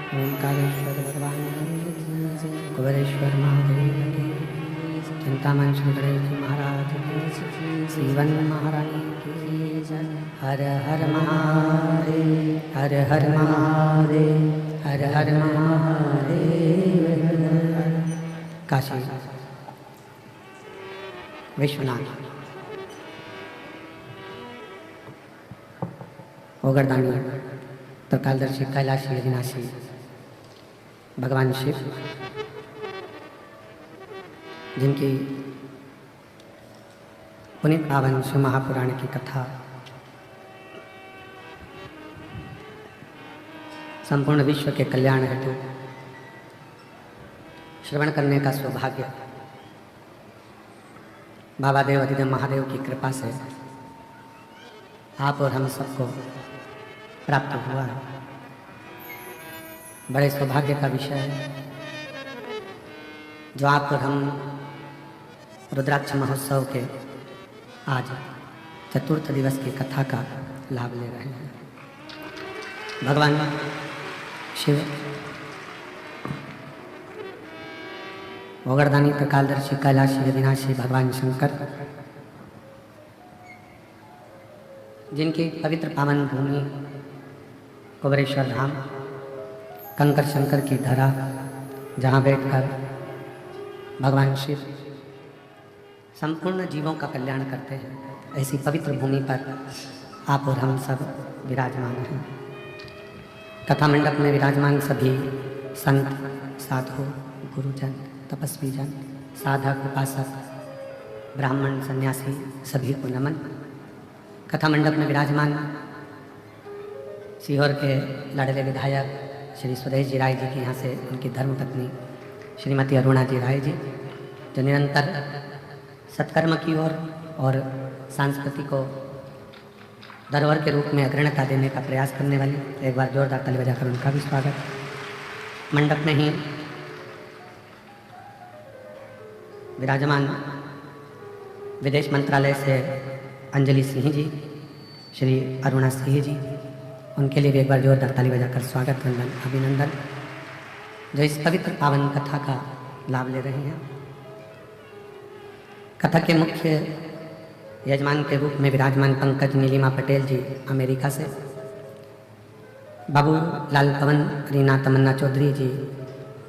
ओंकारेश्वर भगवान कुबेरेश्वर महादेव की चिंतामन श्री गणेश जी महाराज की श्रीवन महारानी की हर हर महादेव हर हर महादेव हर हर महादेव। काशी विश्वनाथ ओगरदानी त्रिकालदर्शी कैलाशी अविनाशी भगवान शिव, जिनकी पुनीत पावन शिव महापुराण की कथा संपूर्ण विश्व के कल्याण हेतु श्रवण करने का सौभाग्य बाबा देव अधिदेव महादेव की कृपा से आप और हम सबको प्राप्त हुआ है। बड़े सौभाग्य का विषय है जो आप और हम रुद्राक्ष महोत्सव के आज चतुर्थ दिवस की कथा का लाभ ले रहे हैं। भगवान शिव ओगरदानी त्रिकालदर्शी कैलाशी अविनाशी भगवान शंकर, जिनकी पवित्र पावन भूमि कुबेरेश्वर धाम कंकर शंकर की धरा, जहाँ बैठकर भगवान शिव संपूर्ण जीवों का कल्याण करते हैं, ऐसी पवित्र भूमि पर आप और हम सब विराजमान हैं। कथा मंडप में विराजमान सभी संत, साधु, गुरुजन, तपस्वी जन, साधक, उपासक, ब्राह्मण, सन्यासी सभी को नमन। कथा मंडप में विराजमान सीहोर के लाडले विधायक श्री सुरेश जी राय जी की यहाँ से उनकी धर्मपत्नी श्रीमती अरुणा जी राय जी, जो निरंतर सत्कर्म की ओर और संस्कृति को धरोहर के रूप में अग्रणता देने का प्रयास करने वाली, एक बार जोरदार ताली बजाकर उनका भी स्वागत। मंडप में ही विराजमान विदेश मंत्रालय से अंजलि सिंह जी, श्री अरुणा सिंह जी, उनके लिए भी एक बार जोरदार ताली बजाकर स्वागत, वंदन, अभिनंदन, जो इस पवित्र पावन कथा का लाभ ले रहे हैं। कथा के मुख्य यजमान के रूप में विराजमान पंकज नीलिमा पटेल जी अमेरिका से, बाबू लाल पवन रीना तमन्ना चौधरी जी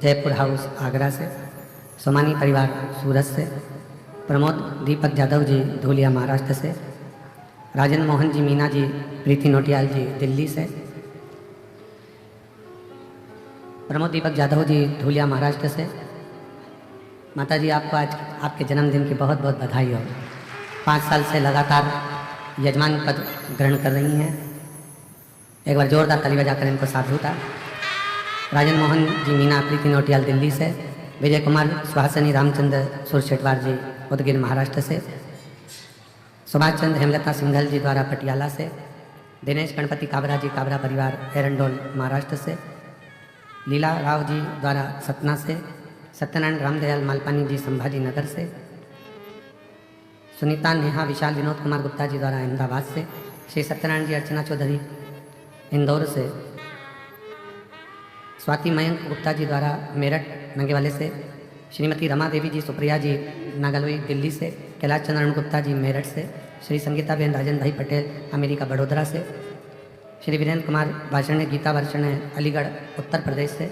जयपुर हाउस आगरा से, सोमानी परिवार सूरत से, प्रमोद दीपक यादव जी धूलिया महाराष्ट्र से, राजन मोहन जी मीना जी प्रीति नोटियाल जी दिल्ली से, प्रमोद दीपक यादव जी धूलिया महाराष्ट्र से। माता जी आपको आज आपके जन्मदिन की बहुत बहुत बधाई हो। 5 साल से लगातार यजमान पद ग्रहण कर रही हैं, एक बार जोरदार ताली बजाकर इनको साधुता। राजन मोहन जी मीना प्रीति नोटियाल दिल्ली से, विजय कुमार सुहासिनी रामचंद्र सुरशेटवार जी उदगीर महाराष्ट्र से, सुभाष चंद्र हेमलता सिंघल जी द्वारा पटियाला से, दिनेश गणपति काबरा जी काबरा परिवार एरंडोल महाराष्ट्र से, लीला राव जी द्वारा सतना से, सत्यनारायण रामदयाल मालपानी जी संभाजी नगर से, सुनीता नेहा विशाल विनोद कुमार गुप्ता जी द्वारा अहमदाबाद से, श्री सत्यनारायण जी अर्चना चौधरी इंदौर से, स्वाति मयंक गुप्ता जी द्वारा मेरठ नंगेवाले से, श्रीमती रमा देवी जी सुप्रिया जी नागलोई दिल्ली से, कैलाश चंद्रन गुप्ता जी मेरठ से, श्री संगीता बेन राजन भाई पटेल अमेरिका बड़ोदरा से, श्री वीरेंद्र कुमार वार्षण गीता वार्षण अलीगढ़ उत्तर प्रदेश से,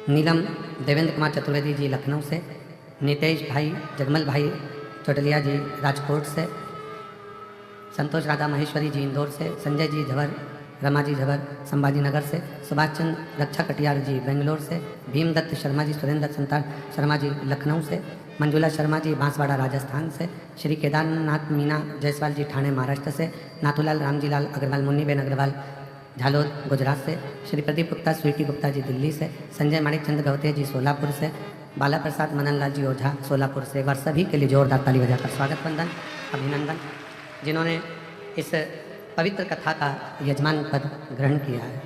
नीलम देवेंद्र कुमार चतुर्वेदी जी लखनऊ से, नितेश भाई जगमल भाई चौटलिया जी राजकोट से, संतोष राधा महेश्वरी जी इंदौर से, संजय जी झवर रमा जी झवर संभाजी नगर से, सुभाष चंद्र रक्षा कटियार जी बेंगलोर से, भीमदत्त शर्मा जी सुरेंद्र संतान शर्मा जी लखनऊ से, मंजुला शर्मा जी बांसवाड़ा राजस्थान से, श्री केदारनाथ मीना जायसवाल जी ठाणे महाराष्ट्र से, नाथूलाल रामजीलाल अग्रवाल मुन्नीबेन अग्रवाल झालोद गुजरात से, श्री प्रदीप गुप्ता स्वीटी गुप्ता जी दिल्ली से, संजय माणिक चंद्र गवते जी सोलापुर से, बाला प्रसाद मननलाल जी ओझा सोलापुर से। एक बार सभी के लिए जोरदार ताली बजाकर स्वागत, वंदन, अभिनंदन, जिन्होंने इस पवित्र कथा का यजमान पद ग्रहण किया है।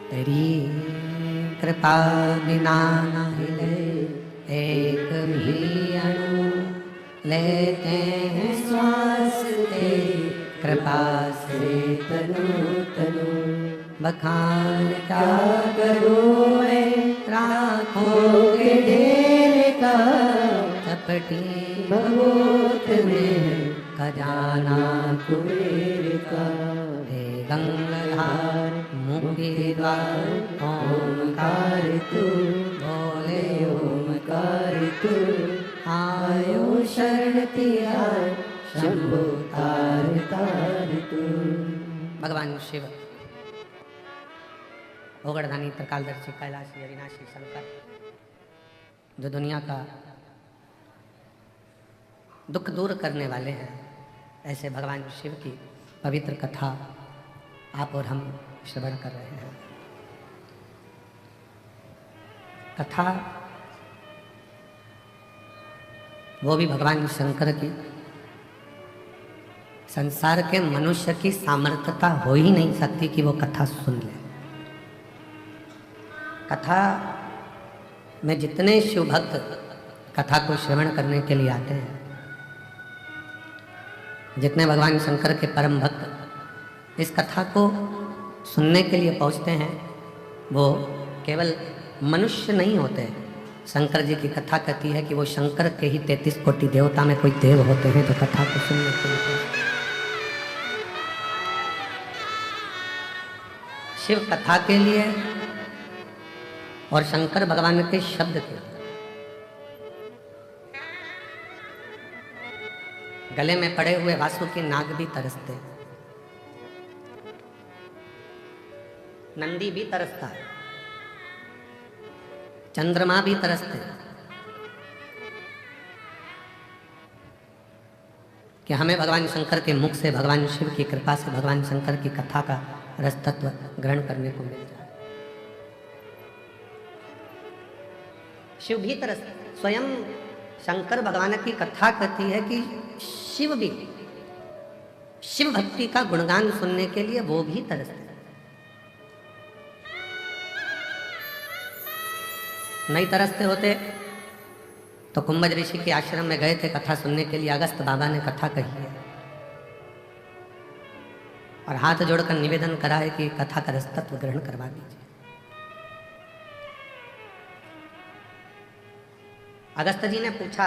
तेरी कृपा बिना न हिले एक भी अणु, लेते हैं श्वास तेरी कृपा से तनु तनु। बखान क्या करूं मैं राखों के ढेर का, चपटी बहुत में खजाना कुबेर का। हे गंगाधार मुक्ति द्वार ओंकार तू, बोले ओंकार तू, आयो शरण तिया शंभु तार तार तू। भगवान शिव ओगड़धानी त्रिकालदर्शी कैलाशी अविनाशी शंकर, जो दुनिया का दुख दूर करने वाले हैं, ऐसे भगवान शिव की पवित्र कथा आप और हम श्रवण कर रहे हैं। कथा वो भी भगवान शंकर की। संसार के मनुष्य की सामर्थ्यता हो ही नहीं सकती कि वो कथा सुन ले। कथा में जितने शिव भक्त कथा को श्रवण करने के लिए आते हैं, जितने भगवान शंकर के परम भक्त इस कथा को सुनने के लिए पहुंचते हैं, वो केवल मनुष्य नहीं होते। शंकर जी की कथा कहती है कि वो शंकर के ही 33 कोटि देवता में कोई देव होते हैं जो कथा को सुनने के लिए। शिव कथा के लिए और शंकर भगवान के शब्द के लिए। गले में पड़े हुए वासुकी नाग भी तरसते, नंदी भी तरसता है, चंद्रमा भी तरसते कि हमें भगवान शंकर के मुख से, भगवान शिव की कृपा से भगवान शंकर की कथा का रस तत्व ग्रहण करने को मिल जाए। शिव भी तरसते, स्वयं शंकर भगवान की कथा कहती है कि शिव भी, शिव भक्ति का गुणगान सुनने के लिए वो भी तरसते। नहीं तरसते होते तो कुंभज ऋषि के आश्रम में गए थे कथा सुनने के लिए। अगस्त बाबा ने कथा कही है और हाथ जोड़कर निवेदन करा है कि कथा का रस तत्व ग्रहण करवा दीजिए। अगस्त जी ने पूछा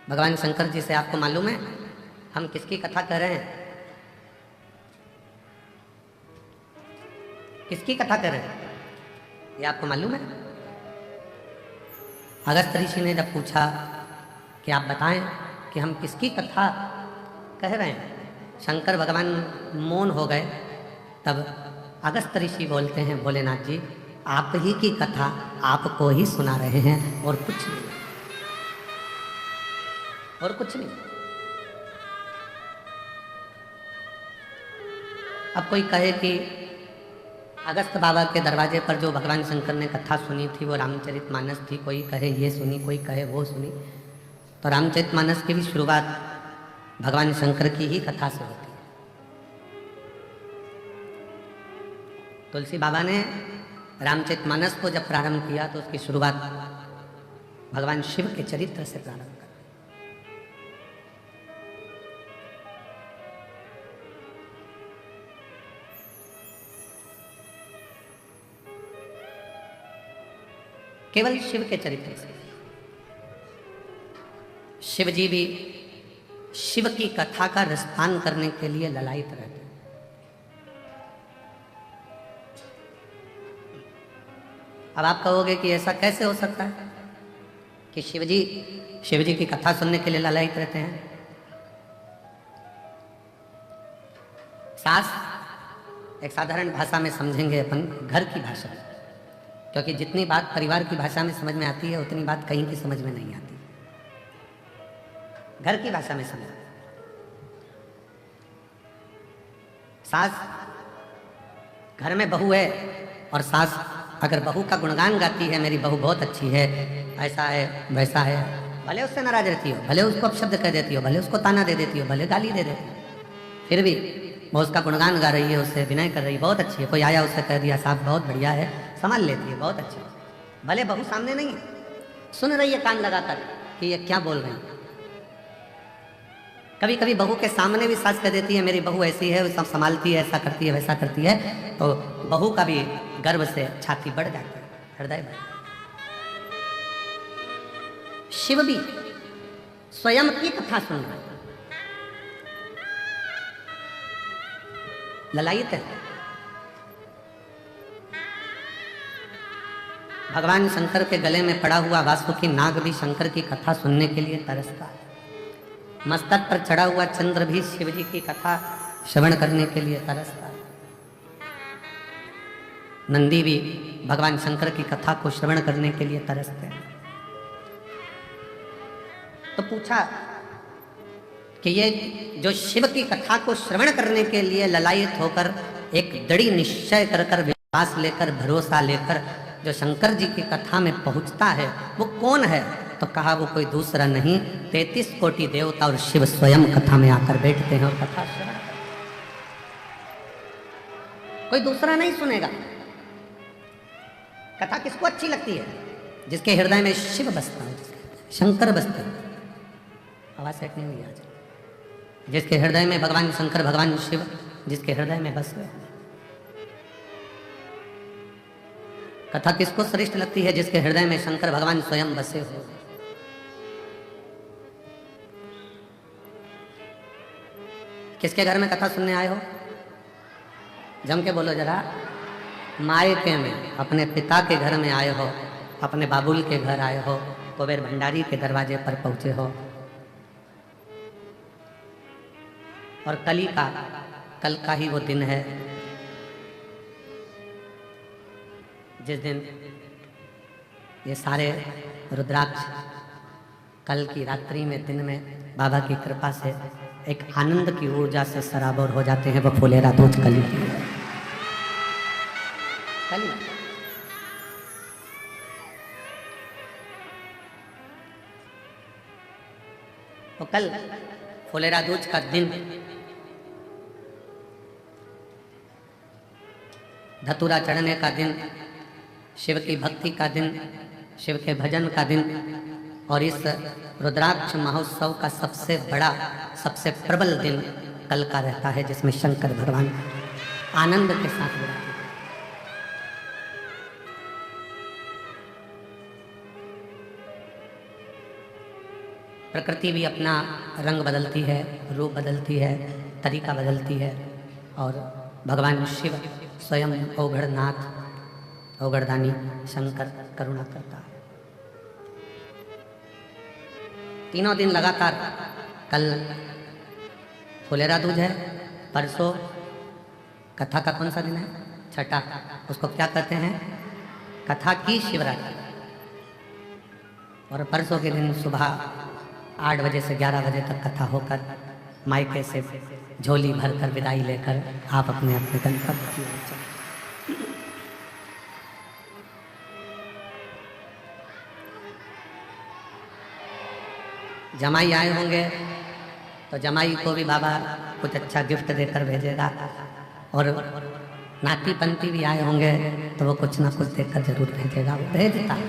भगवान शंकर जी से, आपको मालूम है हम किसकी कथा कर रहे हैं? किसकी कथा कर रहे हैं ये आपको मालूम है? अगस्त ऋषि ने जब पूछा कि आप बताएं कि हम किसकी कथा कह रहे हैं, शंकर भगवान मौन हो गए। तब अगस्त ऋषि बोलते हैं, भोलेनाथ जी आप ही की कथा आपको ही सुना रहे हैं और कुछ नहीं, और कुछ नहीं। अब कोई कहे कि अगस्त बाबा के दरवाजे पर जो भगवान शंकर ने कथा सुनी थी वो रामचरितमानस थी, कोई कहे ये सुनी, कोई कहे वो सुनी। तो रामचरितमानस की भी शुरुआत भगवान शंकर की ही कथा से होती है। तुलसी बाबा ने रामचरितमानस को जब प्रारंभ किया तो उसकी शुरुआत भगवान शिव के चरित्र से प्रारंभ करा। केवल शिव के चरित्र से। शिव जी भी शिव की कथा का रसपान करने के लिए ललायित रहते हैं। अब आप कहोगे कि ऐसा कैसे हो सकता है कि शिव जी की कथा सुनने के लिए ललायित रहते हैं? सास एक साधारण भाषा में समझेंगे अपन, घर की भाषा में, क्योंकि जितनी बात परिवार की भाषा में समझ में आती है उतनी बात कहीं की समझ में नहीं आती। घर की भाषा में समझ, सास घर में बहू है और सास अगर बहू का गुणगान गाती है, मेरी बहू बहुत अच्छी है, ऐसा है वैसा है, भले उससे नाराज रहती हो, भले उसको अपशब्द कह देती हो, भले उसको ताना दे देती हो, भले गाली दे देती हो, फिर भी वो उसका गुणगान गा रही है, उससे विनय कर रही है, बहुत अच्छी है। कोई आया उससे कह दिया साहब बहुत बढ़िया है, संभाल लेती है, बहुत अच्छी है। भले बहू सामने नहीं है, सुन रही है कान लगाकर कि ये क्या बोल रही है। कभी कभी बहू के सामने भी सास कह देती है मेरी बहू ऐसी है, सब संभालती है, ऐसा करती है, वैसा करती है, तो बहू का भी गर्व से छाती बढ़ जाती है, हृदय बढ़। शिव भी स्वयं की कथा सुन रहे, ललायित है। भगवान शंकर के गले में पड़ा हुआ वासुकी नाग भी शंकर की कथा सुनने के लिए तरसता है। मस्तक पर चढ़ा हुआ चंद्र भी शिव जी की कथा श्रवण करने के लिए तरसता है। नंदी भी भगवान शंकर की कथा को श्रवण करने के लिए तरसते हैं। तो पूछा कि ये जो शिव की कथा को श्रवण करने के लिए ललायित होकर एक दृढ़ निश्चय कर विश्वास लेकर भरोसा लेकर जो शंकर जी की कथा में पहुंचता है वो कौन है? तो कहा वो कोई दूसरा नहीं, 33 कोटि देवता और शिव स्वयं कथा में आकर बैठते हैं और कथा श्रवण करते हैं। कोई दूसरा नहीं सुनेगा। कथा किसको अच्छी लगती है? जिसके हृदय में शिव बसता है, शंकर बसते हैं। आवाज सेट नहीं हुई आज। जिसके हृदय में भगवान शंकर भगवान शिव जिसके हृदय में बस गए। कथा किसको श्रेष्ठ लगती है? जिसके हृदय में शंकर भगवान स्वयं बसे हो। किसके घर में कथा सुनने आए हो? जम के बोलो जरा। मायके में अपने पिता के घर में आए हो, अपने बाबुल के घर आए हो, कुबेर भंडारी के दरवाजे पर पहुंचे हो। और कल का ही वो दिन है जिस दिन ये सारे रुद्राक्ष कल की रात्रि में दिन में बाबा की कृपा से एक आनंद की ऊर्जा से सराबोर हो जाते हैं। वो फुलेरा दूज कली तो कल फुलेरा दूज का दिन धतूरा चढ़ने का दिन, शिव की भक्ति का दिन, शिव के भजन का दिन और इस रुद्राक्ष महोत्सव का सबसे बड़ा सबसे प्रबल दिन कल का रहता है, जिसमें शंकर भगवान आनंद के साथ विराजमान हैं। प्रकृति भी अपना रंग बदलती है, रूप बदलती है, तरीका बदलती है और भगवान शिव स्वयं औघड़नाथ औघड़दानी शंकर करुणा करता है। तीनों दिन लगातार, कल फुलेरा दूज है, परसों कथा का कौन सा दिन है? छठा। उसको क्या कहते हैं? कथा की शिवरात्रि। और परसों के दिन सुबह 8 बजे से 11 बजे तक कथा होकर मायके से झोली भरकर विदाई लेकर आप अपने अपने गंतव्य की ओर चलें। जमाई आए होंगे तो जमाई को भी बाबा कुछ अच्छा गिफ्ट देकर भेजेगा और नाती पंती भी आए होंगे तो वो कुछ ना कुछ देकर जरूर भेजेगा, वो भेजता है।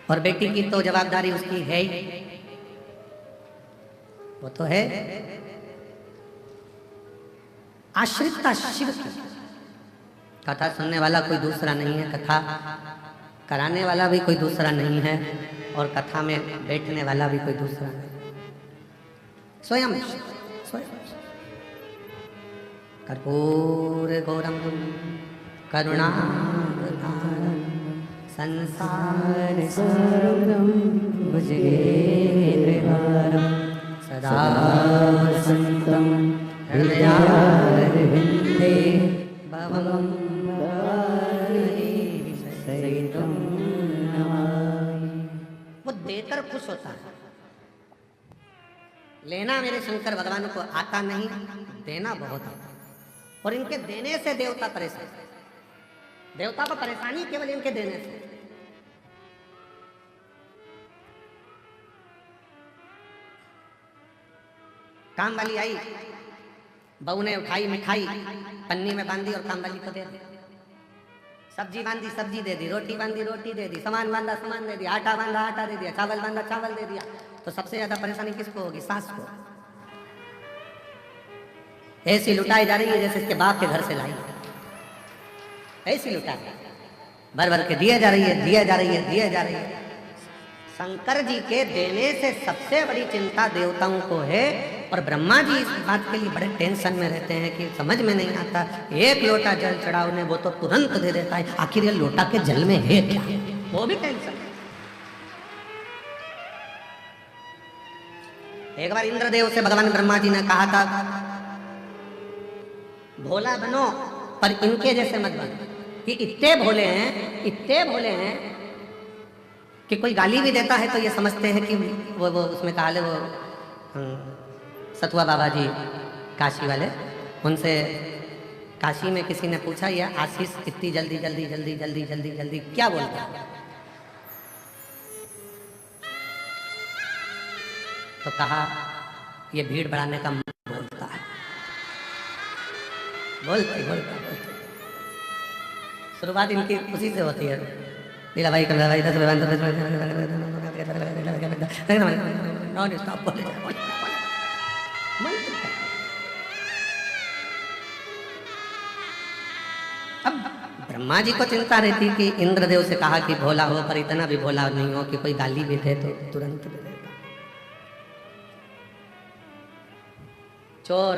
और बेटी की तो जवाबदारी उसकी है ही, वो तो है आश्रितता शिव की। कथा सुनने वाला कोई दूसरा नहीं है, कथा कराने वाला भी कोई दूसरा नहीं है और कथा में बैठने वाला भी कोई दूसरा नहीं, स्वयं कर्पूर गौरम करुणावतारम संसार सारम भुजगेन्द्रहारम सदा वसन्तं हृदयारविन्दे भवं सहितं नमामि। वो देकर खुश होता है। लेना मेरे शंकर भगवान को आता नहीं, देना बहुत आता। और इनके देने से देवता परेशान, देवता को परेशानी केवल इनके देने से। काम वाली आई, बहू ने उठाई मिठाई, पन्नी में बांधी और काम वाली को दे दी। सब्जी बांधी सब्जी दे दी, रोटी बांधी रोटी दे दी, सामान बांधा सामान दे दिया, आटा बांधा आटा दे दिया, चावल बांधा चावल दे दिया। तो सबसे ज्यादा परेशानी किसको होगी? सास को। ऐसी लुटाई जा रही है जैसे इसके बाप के घर से लाई, ऐसी लुटाई भर भर के दिए जा रही है, दिए जा रही है, दिए जा रही है। शंकर जी के देने से सबसे बड़ी चिंता देवताओं को है, और ब्रह्मा जी इस बात के लिए बड़े टेंशन में रहते हैं कि समझ में नहीं आता। एक लोटा जल चढ़ाओ ने वो तो तुरंत दे देता है, आखिर ये लोटा के जल में है क्या, वो भी टेंशन। एक बार इंद्रदेव से भगवान ब्रह्मा जी ने कहा था, भोला बनो पर इनके जैसे मत बनो, कि इतने भोले हैं, इतने भोले हैं कि कोई गाली भी देता है तो ये समझते हैं कि वो उसमें कहा ले वो सतुआ बाबा जी काशी वाले, उनसे काशी में किसी ने पूछा ये आशीष इतनी जल्दी जल्दी जल्दी जल्दी जल्दी जल्दी क्या बोलता है? तो कहा ये भीड़ बढ़ाने का बोलता है, बोलते बोलते बोलते। शुरुआत इनकी उसी से होती है। लीला भाई कमला भाई नॉन स्टॉप बोले अब ब्रह्मा जी को चिंता रहती कि इंद्रदेव से कहा कि भोला हो, पर इतना भी भोला नहीं हो कि कोई गाली भी दे तो तुरंत दे देगा। चोर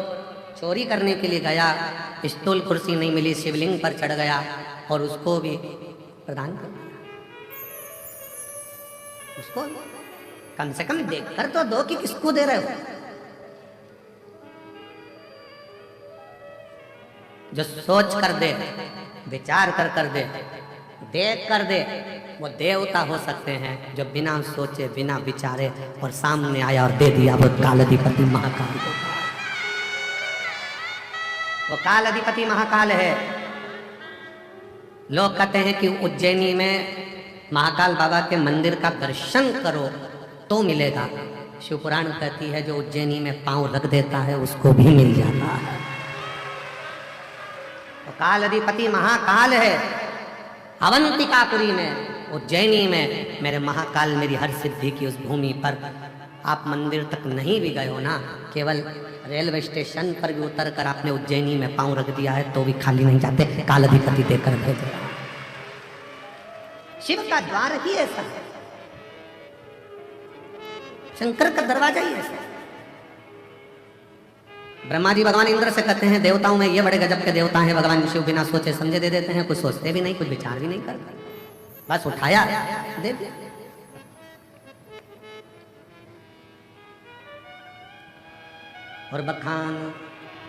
चोरी करने के लिए गया, स्टूल कुर्सी नहीं मिली, शिवलिंग पर चढ़ गया और उसको भी प्रदान कर दिया। उसको कम से कम देखकर तो दो कि किसको दे रहे हो। जो सोच कर दे, विचार कर दे, देख कर दे, वो देवता हो सकते हैं। जो बिना सोचे बिना विचारे और सामने आया और दे दिया, वो कालाधिपति महाकाल को। वो काल अधिपति महाकाल है। लोग कहते हैं कि उज्जैनी में महाकाल बाबा के मंदिर का दर्शन करो तो मिलेगा। शिव पुराण कहती है जो उज्जैनी में पांव रख देता है उसको भी मिल जाता है। तो काल अधिपति महाकाल है। अवंतिकापुरी में, उज्जैनी में मेरे महाकाल मेरी हर सिद्धि की उस भूमि पर। आप मंदिर तक नहीं भी गए हो ना, केवल रेलवे स्टेशन पर भी उतर कर आपने उज्जैनी में पांव रख दिया है तो भी खाली नहीं जाते, काल अधिपति देकर भेज रहा है। शिव का द्वार ही ऐसा है, शंकर का दरवाजा ही ऐसा है। ब्रह्मा जी भगवान इंद्र से कहते हैं देवताओं में ये बड़े गजब के देवता हैं, भगवान शिव बिना सोचे समझे दे देते हैं, कुछ सोचते भी नहीं, कुछ विचार भी नहीं करते, बस उठाया दे दिया। और बखान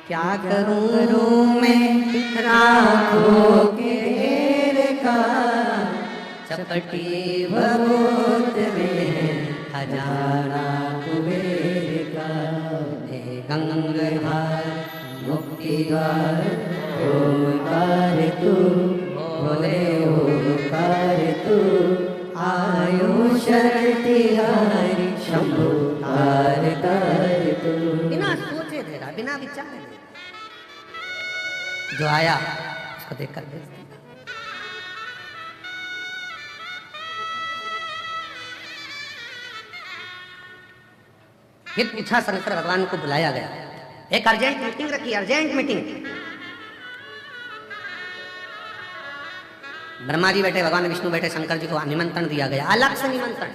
क्या करूं मैं राखों के घेर का, चपटी भगोत में हजारा कुबेर का। हे गंगाधार मुक्तिगार ओंकार तू, बोले ओंकार तू, आयो शरण तिहारी शंभु कार कर तू। बिना सोचे दे रहा, बिना विचारे दे, जो आया उसको देखकर भेज दिया। फिर पूछा, शंकर भगवान को बुलाया गया, एक अर्जेंट मीटिंग रखी, अर्जेंट मीटिंग। ब्रह्मा जी बैठे, भगवान विष्णु बैठे, शंकर जी को निमंत्रण दिया गया, अलग से निमंत्रण।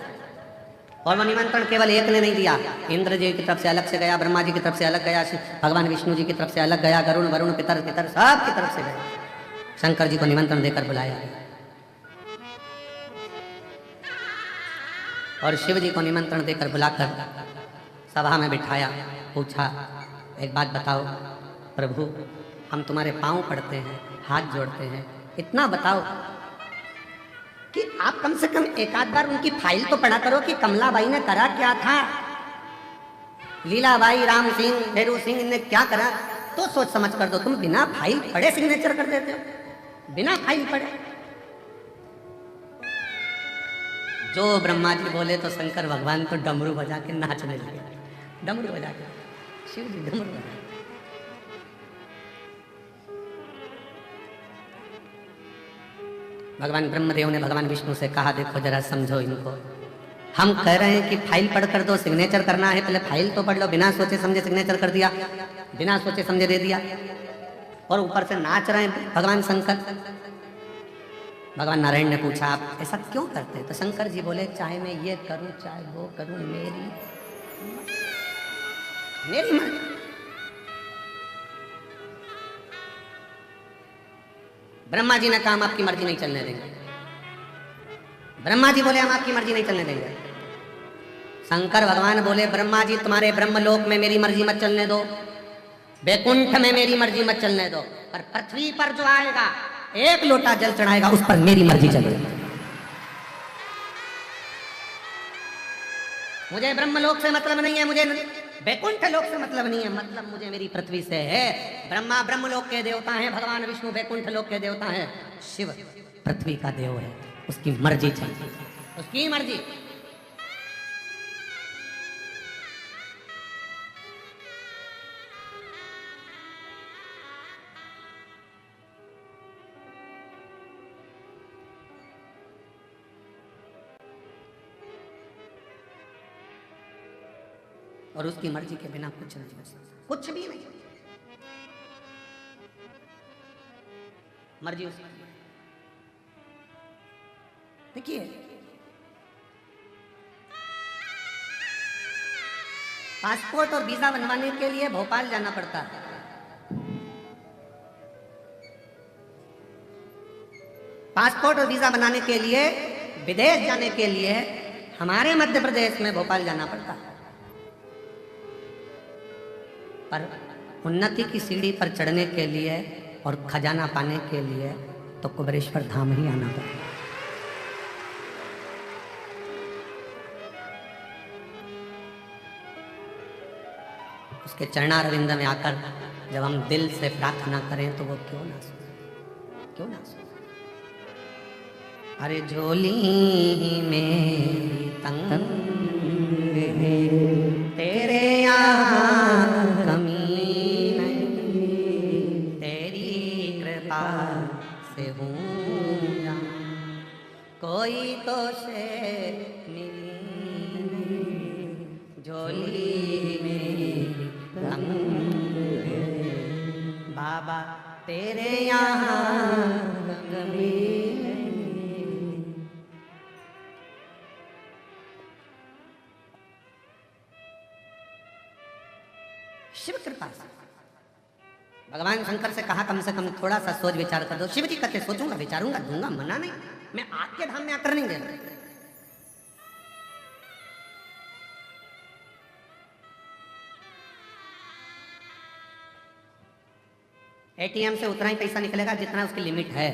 और वो निमंत्रण केवल एक ने नहीं दिया, इंद्र जी की तरफ से अलग से गया, ब्रह्मा जी की तरफ से अलग गया, भगवान विष्णु जी की तरफ से अलग गया, गरुण वरुण पितर पितर सब की तरफ से गया। शंकर जी को निमंत्रण देकर बुलाया गया और शिव जी को निमंत्रण देकर बुलाकर सभा में बिठाया। पूछा, एक बात बताओ प्रभु, हम तुम्हारे पांव पड़ते हैं, हाथ जोड़ते हैं, इतना बताओ कि आप कम से कम एक आध बार उनकी फाइल तो पढ़ा करो कि कमलाबाई ने करा क्या था, लीलाबाई, राम सिंह, भैरू सिंह ने क्या करा, तो सोच समझ कर दो। तुम बिना फाइल पढ़े सिग्नेचर कर देते हो, बिना फाइल पढ़े। जो ब्रह्मा जी बोले तो शंकर भगवान तो डमरू बजा के नाचने लगे, डमरू बजा के, शिव जी डमरू बजा। भगवान ब्रह्मदेव ने भगवान विष्णु से कहा, देखो जरा समझो इनको, हम कह रहे हैं कि फाइल पढ़ कर दो, सिग्नेचर करना है, पहले फाइल तो पढ़ लो। बिना सोचे समझे सिग्नेचर कर दिया, बिना सोचे समझे दे दिया, और ऊपर से नाच रहे हैं भगवान शंकर। भगवान नारायण ने पूछा आप ऐसा क्यों करते? तो शंकर जी बोले चाहे मैं ये करूं चाहे वो करूं, मेरी मर्जी। ब्रह्मा जी ने कहा हम आपकी मर्जी नहीं चलने देंगे। ब्रह्मा जी बोले हम आपकी मर्जी नहीं चलने देंगे। शंकर भगवान बोले ब्रह्मा जी तुम्हारे ब्रह्मलोक में मेरी मर्जी मत चलने दो, वैकुंठ में मेरी मर्जी मत चलने दो, पर पृथ्वी पर जो आएगा एक लोटा जल चढ़ाएगा उस पर मेरी मर्जी चलेगी। मुझे ब्रह्मलोक से मतलब नहीं है, मुझे वैकुंठ लोक से मतलब नहीं है, मतलब मुझे मेरी पृथ्वी से है। ब्रह्मा ब्रह्मलोक के देवता हैं, भगवान विष्णु वैकुंठ लोक के देवता हैं, शिव पृथ्वी का देव है, उसकी मर्जी चलती, उसकी मर्जी। और उसकी मर्जी के बिना कुछ नहीं हो सकता, कुछ भी नहीं। मर्जी उसकी। देखिए पासपोर्ट और वीजा बनवाने के लिए भोपाल जाना पड़ता है। पासपोर्ट और वीजा बनाने के लिए, विदेश जाने के लिए हमारे मध्य प्रदेश में भोपाल जाना पड़ता है। पर उन्नति की सीढ़ी पर चढ़ने के लिए और खजाना पाने के लिए तो कुबेरेश्वर धाम ही आना पड़ता। उसके चरणारविंद में आकर जब हम दिल से प्रार्थना करें तो वो क्यों ना सुने, क्यों ना सुने। अरे झोली में तंग है तेरे यहाँ कमी नहीं, तेरी कृपा से हूँ यहाँ, कोई तो से मिली नहीं। झोली में तंग है बाबा तेरे यहाँ कमी नहीं। शिव कृपा से भगवान शंकर से कहा कम से कम थोड़ा सा सोच विचार कर दो। शिव जी कहते सोचूंगा विचारूंगा दूंगा, मना नहीं, मैं आपके धाम में आकर नहीं देना। एटीएम से उतना ही पैसा निकलेगा जितना उसकी लिमिट है।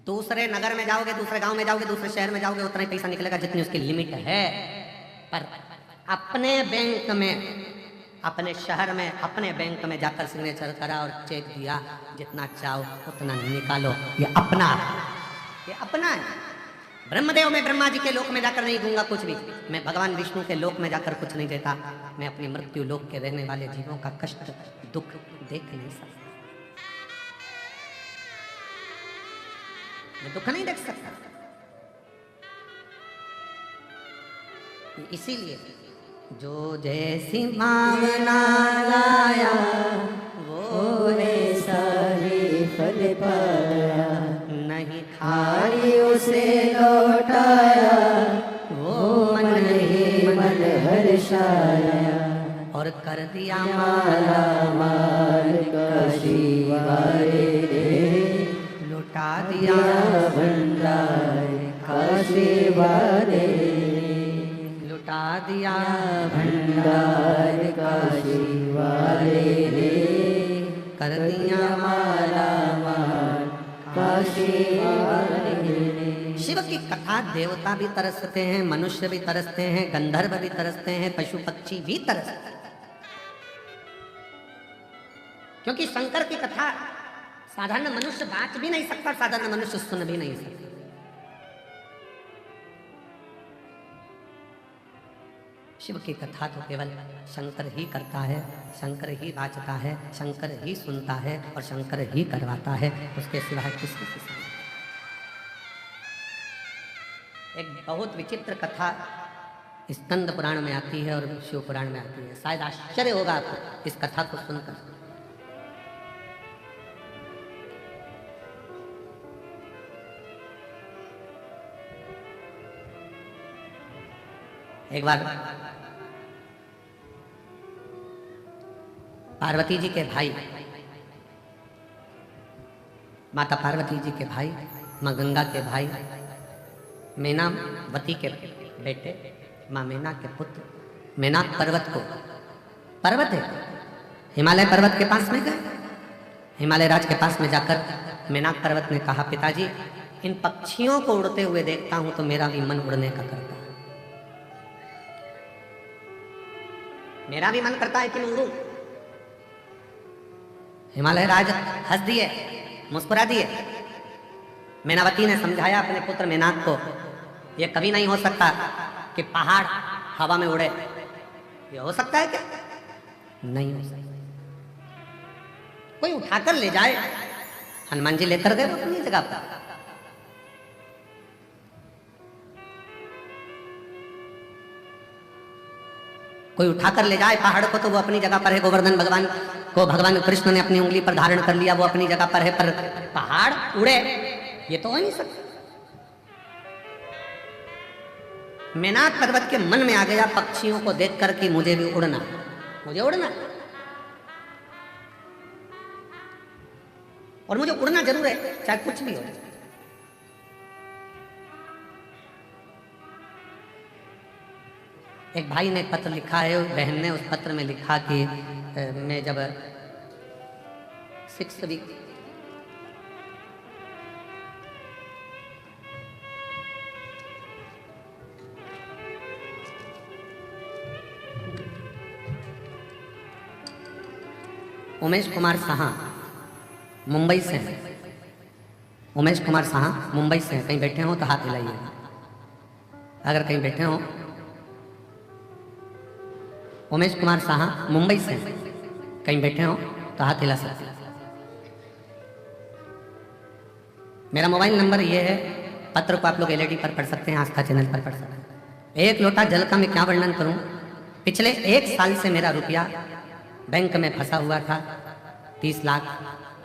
दूसरे नगर में जाओगे, दूसरे गांव में जाओगे, दूसरे शहर में जाओगे, उतना ही पैसा निकलेगा जितनी उसकी लिमिट है। पर अपने बैंक में, अपने शहर में, अपने बैंक में जाकर सिग्नेचर करा और चेक दिया, जितना चाहो उतना निकालो, ये अपना है, ये अपना है। ब्रह्मदेव में ब्रह्मा जी के लोक में जाकर नहीं दूंगा कुछ भी, मैं भगवान विष्णु के लोक में जाकर कुछ नहीं देता। मैं अपनी मृत्यु लोक के रहने वाले जीवों का कष्ट दुख देख नहीं सकता, मैं दुख नहीं देख सकता। इसीलिए जो जैसी भावना लाया वो वैसा ही फल पाया, नहीं खाली उसे लौटाया वो मन ही मन हर्षाया, और कर दिया माला मार काशी वाले रे, लुटा दिया भंडार काशी वाले, लुटा दिया भंडार काशी वाले रे, कर दिया माला मार काशी वाले रे। शिव की कथा देवता भी तरसते हैं, मनुष्य भी तरसते हैं, गंधर्व भी तरसते हैं, पशु पक्षी भी तरसते हैं, क्योंकि शंकर की कथा साधारण मनुष्य बात भी नहीं सकता, साधारण मनुष्य सुन भी नहीं सकता। शिव की कथा तो केवल शंकर ही करता है, शंकर ही बाचता है, शंकर ही सुनता है और शंकर ही करवाता है, उसके सिवाय किसी के साथ। एक बहुत विचित्र कथा स्कंद पुराण में आती है और शिव पुराण में आती है। शायद आश्चर्य होगा आपको इस कथा को सुनकर। एक बार पार्वती जी के भाई, माता पार्वती जी के भाई, माँ गंगा के भाई, मेनावती के बेटे, माँ मेना के पुत्र मेनाक पर्वत को, पर्वत है हिमालय पर्वत के पास में गए। हिमालय राज के पास में जाकर मेनाक पर्वत ने कहा, पिताजी इन पक्षियों को उड़ते हुए देखता हूं तो मेरा भी मन उड़ने का करता है, मेरा भी मन करता है कि मैं उड़ूं। हिमालय राज हंस दिए, मुस्कुरा दिए। मेनावती ने समझाया अपने पुत्र मेनाक को, यह कभी नहीं हो सकता कि पहाड़ हवा में उड़े। ये हो सकता है क्या? नहीं हो सकता। कोई उठाकर ले जाए। हनुमान जी लेकर गए अपनी जगह पर। कोई उठाकर ले जाए पहाड़ को तो वो अपनी जगह पर है। गोवर्धन भगवान को भगवान कृष्ण ने अपनी उंगली पर धारण कर लिया, वो अपनी जगह पर है, पर पहाड़ उड़े ये तो हो नहीं सकता। मेनाक पर्वत के मन में आ गया पक्षियों को देखकर कि मुझे भी उड़ना, मुझे उड़ना, और मुझे उड़ना जरूर है, चाहे कुछ भी हो। एक भाई ने पत्र लिखा है, बहन ने उस पत्र में लिखा कि मैं जब 6th वीक उमेश कुमार साहा मुंबई से हैं। उमेश कुमार साहा मुंबई से हैं। कहीं बैठे हो तो हाथ हिलाइए। अगर कहीं बैठे हो, उमेश कुमार साहा मुंबई से हैं, कहीं बैठे हो तो हाथ हिला सकते। मेरा मोबाइल नंबर ये है। पत्र को आप लोग LED पर पढ़ सकते हैं, आस्था चैनल पर पढ़ सकते हैं। एक लोटा जल का मैं क्या वर्णन करूं। पिछले 1 साल से मेरा रुपया बैंक में फंसा हुआ था, 30 लाख।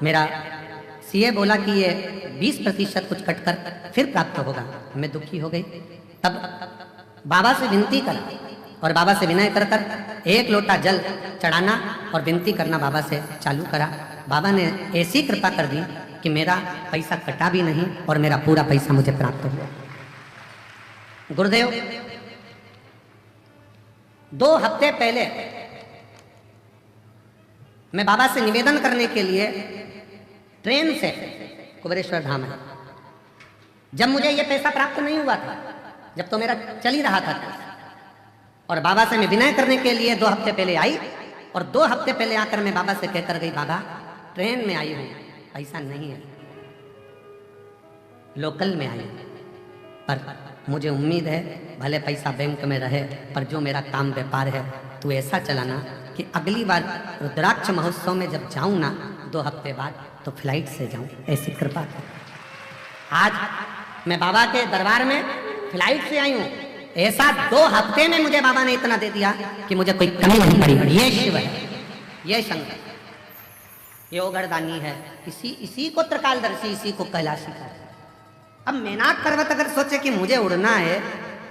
मेरा CA बोला कि ये 20% कुछ कटकर फिर प्राप्त होगा। मैं दुखी हो गई। तब बाबा से विनती करा और बाबा से विनय कर कर 1 लोटा जल चढ़ाना और विनती करना बाबा से चालू करा। बाबा ने ऐसी कृपा कर दी कि मेरा पैसा कटा भी नहीं और मेरा पूरा पैसा मुझे प्राप्त हुआ। गुरुदेव 2 हफ्ते पहले मैं बाबा से निवेदन करने के लिए ट्रेन से कुबेरेश्वर धाम है। जब मुझे ये पैसा प्राप्त नहीं हुआ था, जब तो मेरा चल ही रहा था, और बाबा से मैं विनय करने के लिए 2 हफ्ते पहले आई, और 2 हफ्ते पहले आकर मैं बाबा से कहकर गई, बाबा ट्रेन में आई हूं, पैसा नहीं है, लोकल में आई हूं, पर मुझे उम्मीद है भले पैसा बैंक में रहे, पर जो मेरा काम व्यापार है तू ऐसा चलाना कि अगली बार रुद्राक्ष महोत्सव में जब जाऊं ना 2 हफ्ते बाद, तो फ्लाइट से जाऊं, ऐसी कृपा कर। आज मैं बाबा के दरबार में फ्लाइट से आई हूं। ऐसा 2 हफ्ते में मुझे बाबा ने इतना दे दिया कि मुझे कोई कमी नहीं पड़ी। ये शिव है, ये शंकर, ये ओगरदानी है, इसी को त्रिकालदर्शी, इसी को कैलाशी का। अब मेनाक पर्वत अगर सोचे कि मुझे उड़ना है,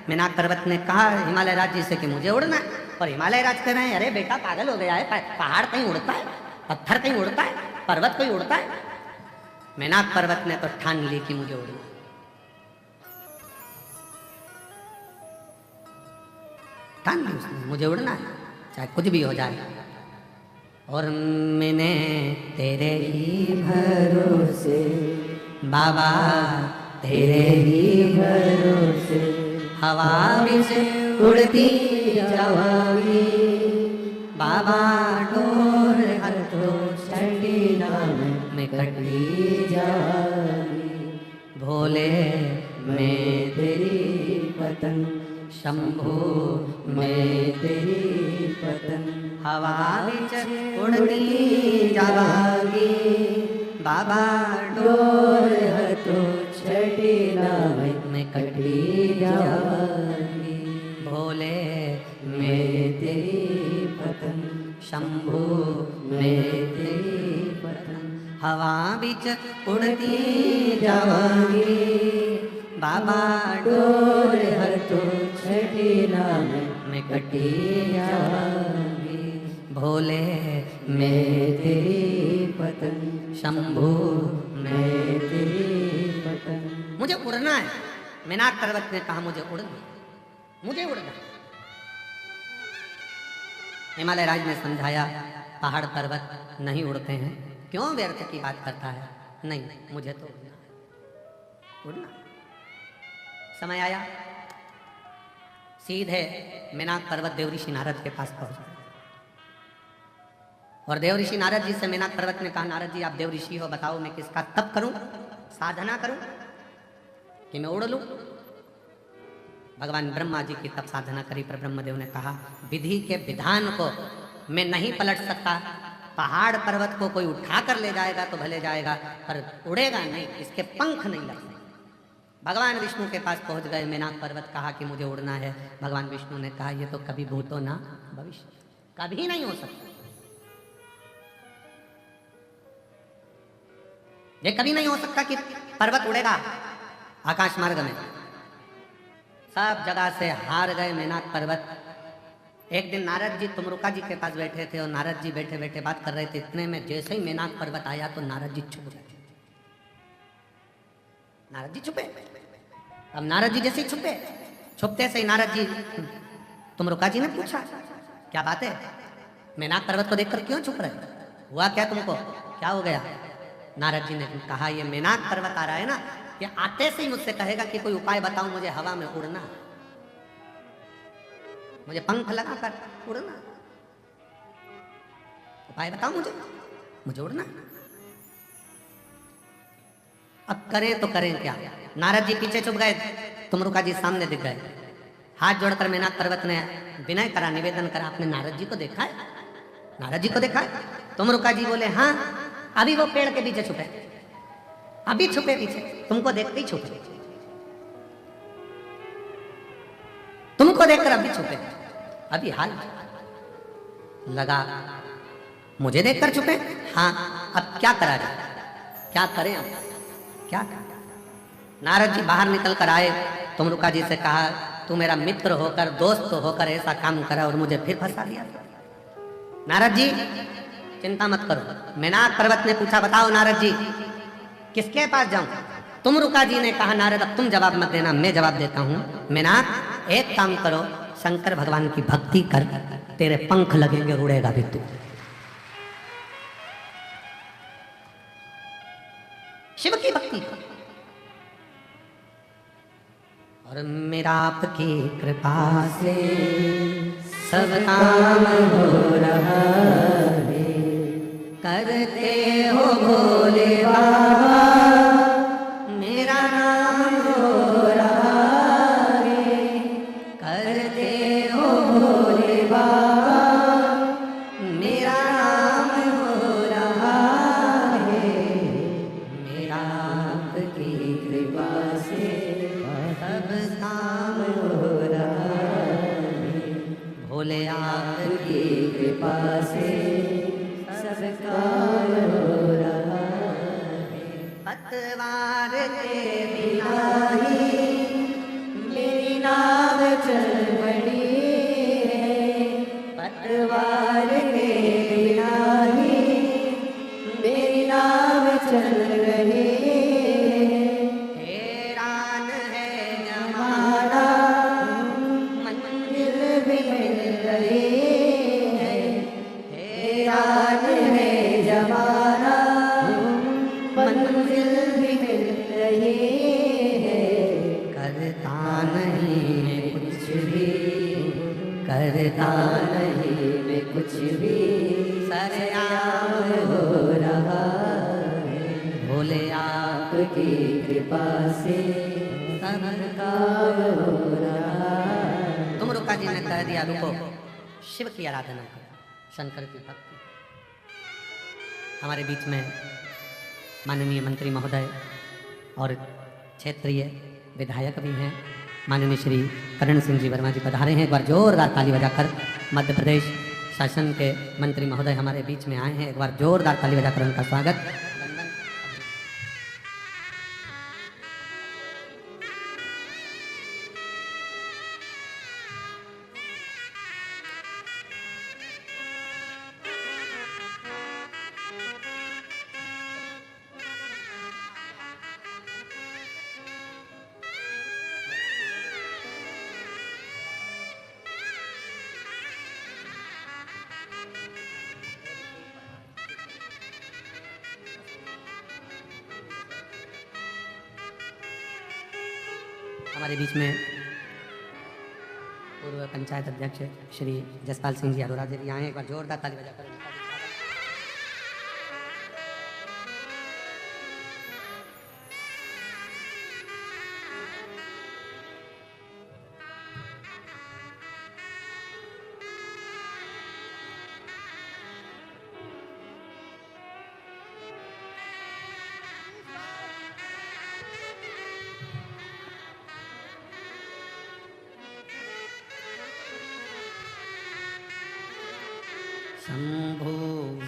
मेनाक पर्वत ने कहा हिमालय राज जी से कि मुझे उड़ना है, और हिमालय राज कह रहे हैं अरे बेटा पागल हो गया है, पहाड़ कहीं उड़ता है, पत्थर कहीं उड़ता है, पर्वत कहीं उड़ता है। मेनाक पर्वत ने तो ठान ली कि मुझे उड़ना, ठान ली उसने, मुझे उड़ना है चाहे कुछ भी हो जाए। और मैंने तेरे ही भरोसे बाबा, तेरे ही भरोसे हवा विच उड़ती जावांगी, बाबा डोर हथो छड़ी नाम में कटी जावांगी, भोले मैं तेरी पतंग, शंभो मैं तेरी पतंग, हवा विच उड़ती जावांगी, बाबा डोर हथो छड़ी नाम में कटी जाऊंगी। भोले मैं तेरी पतंग, शंभू मैं तेरी पतंग, हवा बिच उड़ती जाऊंगी। बाबा डोर हर तो छठी नाम में कटी जाऊंगी। भोले मैं तेरी पतंग, शंभू मैं तेरी पतंग। मुझे उड़ना है। मेनाक पर्वत ने कहा मुझे उड़ना, मुझे उड़ना। हिमालय राज ने समझाया पहाड़ पर्वत नहीं उड़ते हैं, क्यों व्यर्थ की बात करता है। नहीं, मुझे तो उड़ना है, उड़ना। समय आया, सीधे मेनाक पर्वत देवऋषि नारद के पास पहुंच गए। और देवऋषि नारद जी से मेनाक पर्वत ने कहा, नारद जी आप देवऋषि हो, बताओ मैं किसका तप करूं, साधना करूं कि मैं उड़ लूं। भगवान ब्रह्मा जी की तप साधना करी, पर ब्रह्मदेव ने कहा विधि के विधान को मैं नहीं पलट सकता। पहाड़ पर्वत को कोई उठा कर ले जाएगा तो भले जाएगा, पर उड़ेगा नहीं, इसके पंख नहीं लग सकते। भगवान विष्णु के पास पहुंच गए। मेनाक पर्वत कहा कि मुझे उड़ना है। भगवान विष्णु ने कहा ये तो कभी भूतो ना भविष्य, कभी नहीं हो सकता, ये कभी नहीं हो सकता कि पर्वत उड़ेगा आकाश मार्ग में। सब जगह से हार गए मेनाक पर्वत। एक दिन नारद जी तुमरुका जी के पास बैठे थे और नारद जी बैठे बैठे बात कर रहे थे। इतने में जैसे ही मेनाक पर्वत आया तो नारद जी छुप गए। नारद जी छुपे। अब नारद जी जैसे ही छुपे, छुपते से ही नारद जी तुमरुका जी ने पूछा क्या बात है, मेनाक पर्वत को देखकर क्यों छुप रहे, हुआ क्या तुमको, क्या हो गया। नारद जी ने कहा ये मेनाक पर्वत आ रहा है ना, ये आते से ही मुझसे कहेगा कि कोई उपाय बताओ मुझे हवा में उड़ना, मुझे पंख लगाकर उड़ना, उपाय बताओ मुझे उड़ना। अब करें तो करें क्या। नारद जी पीछे छुप गए, तुमरुका जी सामने दिख गए। हाथ जोड़कर मेनाक पर्वत ने विनय करा, निवेदन करा, आपने नारद जी को देखा है, नारद जी को देखा है। तुमरुका जी बोले हाँ, अभी वो पेड़ के पीछे छुपे, अभी छुपे पीछे, तुमको देखते ही छुपे, तुमको देखकर अभी छुपे, अभी हाल लगा, मुझे देखकर छुपे। हाँ, अब क्या करा जाए, क्या करें अब, क्या करें। नारद जी बाहर निकल कर आए, तुमरुका जी से कहा तू मेरा मित्र होकर, दोस्त होकर ऐसा काम करा और मुझे फिर फंसा दिया। नारद जी चिंता मत करो। मेनाक पर्वत ने पूछा बताओ नारद जी किसके पास जाऊं। तुमरुका जी ने कहा नारद अब तुम जवाब मत देना, मैं जवाब देता हूं। मेनाक एक काम करो, शंकर भगवान की भक्ति कर, तेरे पंख लगेंगे, उड़ेगा भी तू। शिव की भक्ति कर और मेरा आपकी कृपा से सब काम हो रहा है। करते हो भोले बाबा मेरा नाम हो रहा है। करते हो भोले बाबा मेरा नाम हो रहा है। मेरा आपकी कृपा से सब काम हो रहा है। भोले आपकी कृपा से सब काम हो रहा है। पतवार के बिना ही मेरी नाव चल पड़ी है। पतवार के बिना ही मेरी नाव चल रही है। हैरान है जमाना मंजिल भी मिल रही है। हैरान है जमाना मंजिल भी मिल रही है। करता नहीं मैं कुछ भी, करता नहीं मैं कुछ भी, सरेआम हो रहा है। भोले आपकी कृपा से सब काम हो रहा है। तुमरुका जी ने कह दिया रुको, शिव की आराधना करो, शंकर की भक्ति। हमारे बीच में माननीय मंत्री महोदय और क्षेत्रीय विधायक भी हैं, माननीय श्री करण सिंह जी वर्मा जी पधारे हैं। एक बार जोरदार ताली बजाकर मध्य प्रदेश शासन के मंत्री महोदय हमारे बीच में आए हैं, एक बार जोरदार ताली बजाकर उनका स्वागत। हमारे बीच में पूर्व पंचायत अध्यक्ष श्री जसपाल सिंह जी अरोरा जी भी आए हैं, एक बार जोरदार ताली बजाकर उनका भी स्वागत। शंभो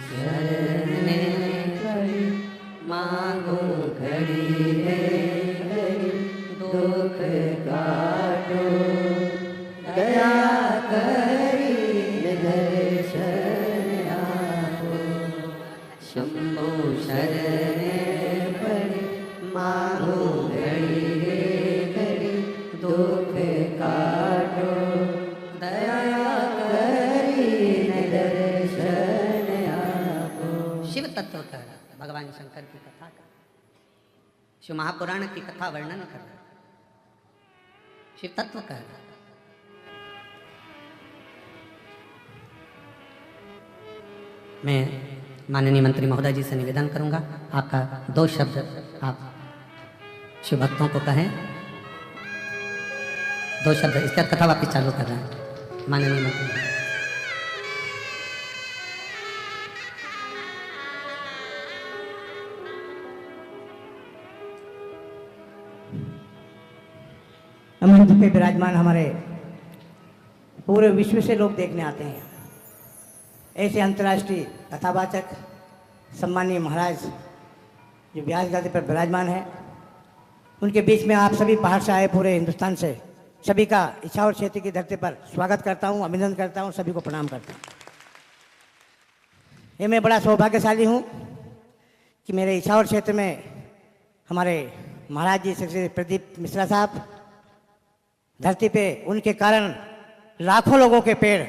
शरण में मांगो घड़ी रे घड़ी, दुख काटो दया करी दर्शन आपो। शंभो शरण पड़ी मांगो घड़ी रे घड़ी, दुख काटो दया शिव तत्व कर भगवान शंकर की कथा कर, शिव महापुराण की कथा वर्णन कर, शिव तत्व कर। मैं माननीय मंत्री महोदय जी से निवेदन करूंगा, आपका 2 शब्द आप शिव भक्तों को कहें। 2 शब्द, इसके बाद कथा वापिस चालू कर रहे हैं माननीय मंत्री। मंच पे विराजमान हमारे पूरे विश्व से लोग देखने आते हैं। ऐसे अंतर्राष्ट्रीय कथावाचक सम्मानीय महाराज जो व्यास गादी पर विराजमान है, उनके बीच में आप सभी बाहर से आए पूरे हिंदुस्तान से सभी का इछावर क्षेत्र की धरती पर स्वागत करता हूँ, अभिनंदन करता हूँ, सभी को प्रणाम करता हूँ। ये मैं बड़ा सौभाग्यशाली हूँ कि मेरे इछावर क्षेत्र में हमारे महाराज जी श्री प्रदीप मिश्रा साहब धरती पे, उनके कारण लाखों लोगों के पेड़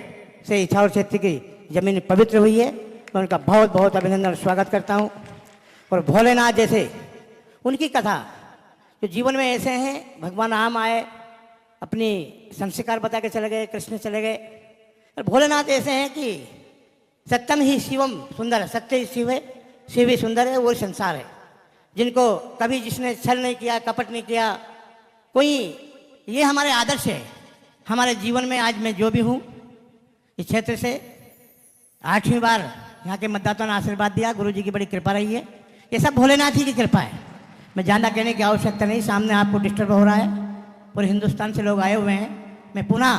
से इछावर क्षेत्र की जमीन पवित्र हुई है। मैं उनका बहुत बहुत अभिनंदन और स्वागत करता हूँ। और भोलेनाथ जैसे उनकी कथा जो जीवन में ऐसे हैं, भगवान राम आए अपनी संस्कार बता के चले गए, कृष्ण चले गए, और भोलेनाथ ऐसे हैं कि सत्यम ही शिवम सुंदर, सत्य ही शिव है, शिव ही सुंदर है, वो संसार है। जिनको कभी जिसने छल नहीं किया, कपट नहीं किया कोई, ये हमारे आदर्श है हमारे जीवन में। आज मैं जो भी हूँ इस क्षेत्र से 8वीं बार यहाँ के मतदाताओं ने आशीर्वाद दिया, गुरु जी की बड़ी कृपा रही है। ये सब भोलेनाथ ही की कृपा है, मैं ज़्यादा कहने की आवश्यकता नहीं। सामने आपको डिस्टर्ब हो रहा है, पूरे हिंदुस्तान से लोग आए हुए हैं। मैं पुनः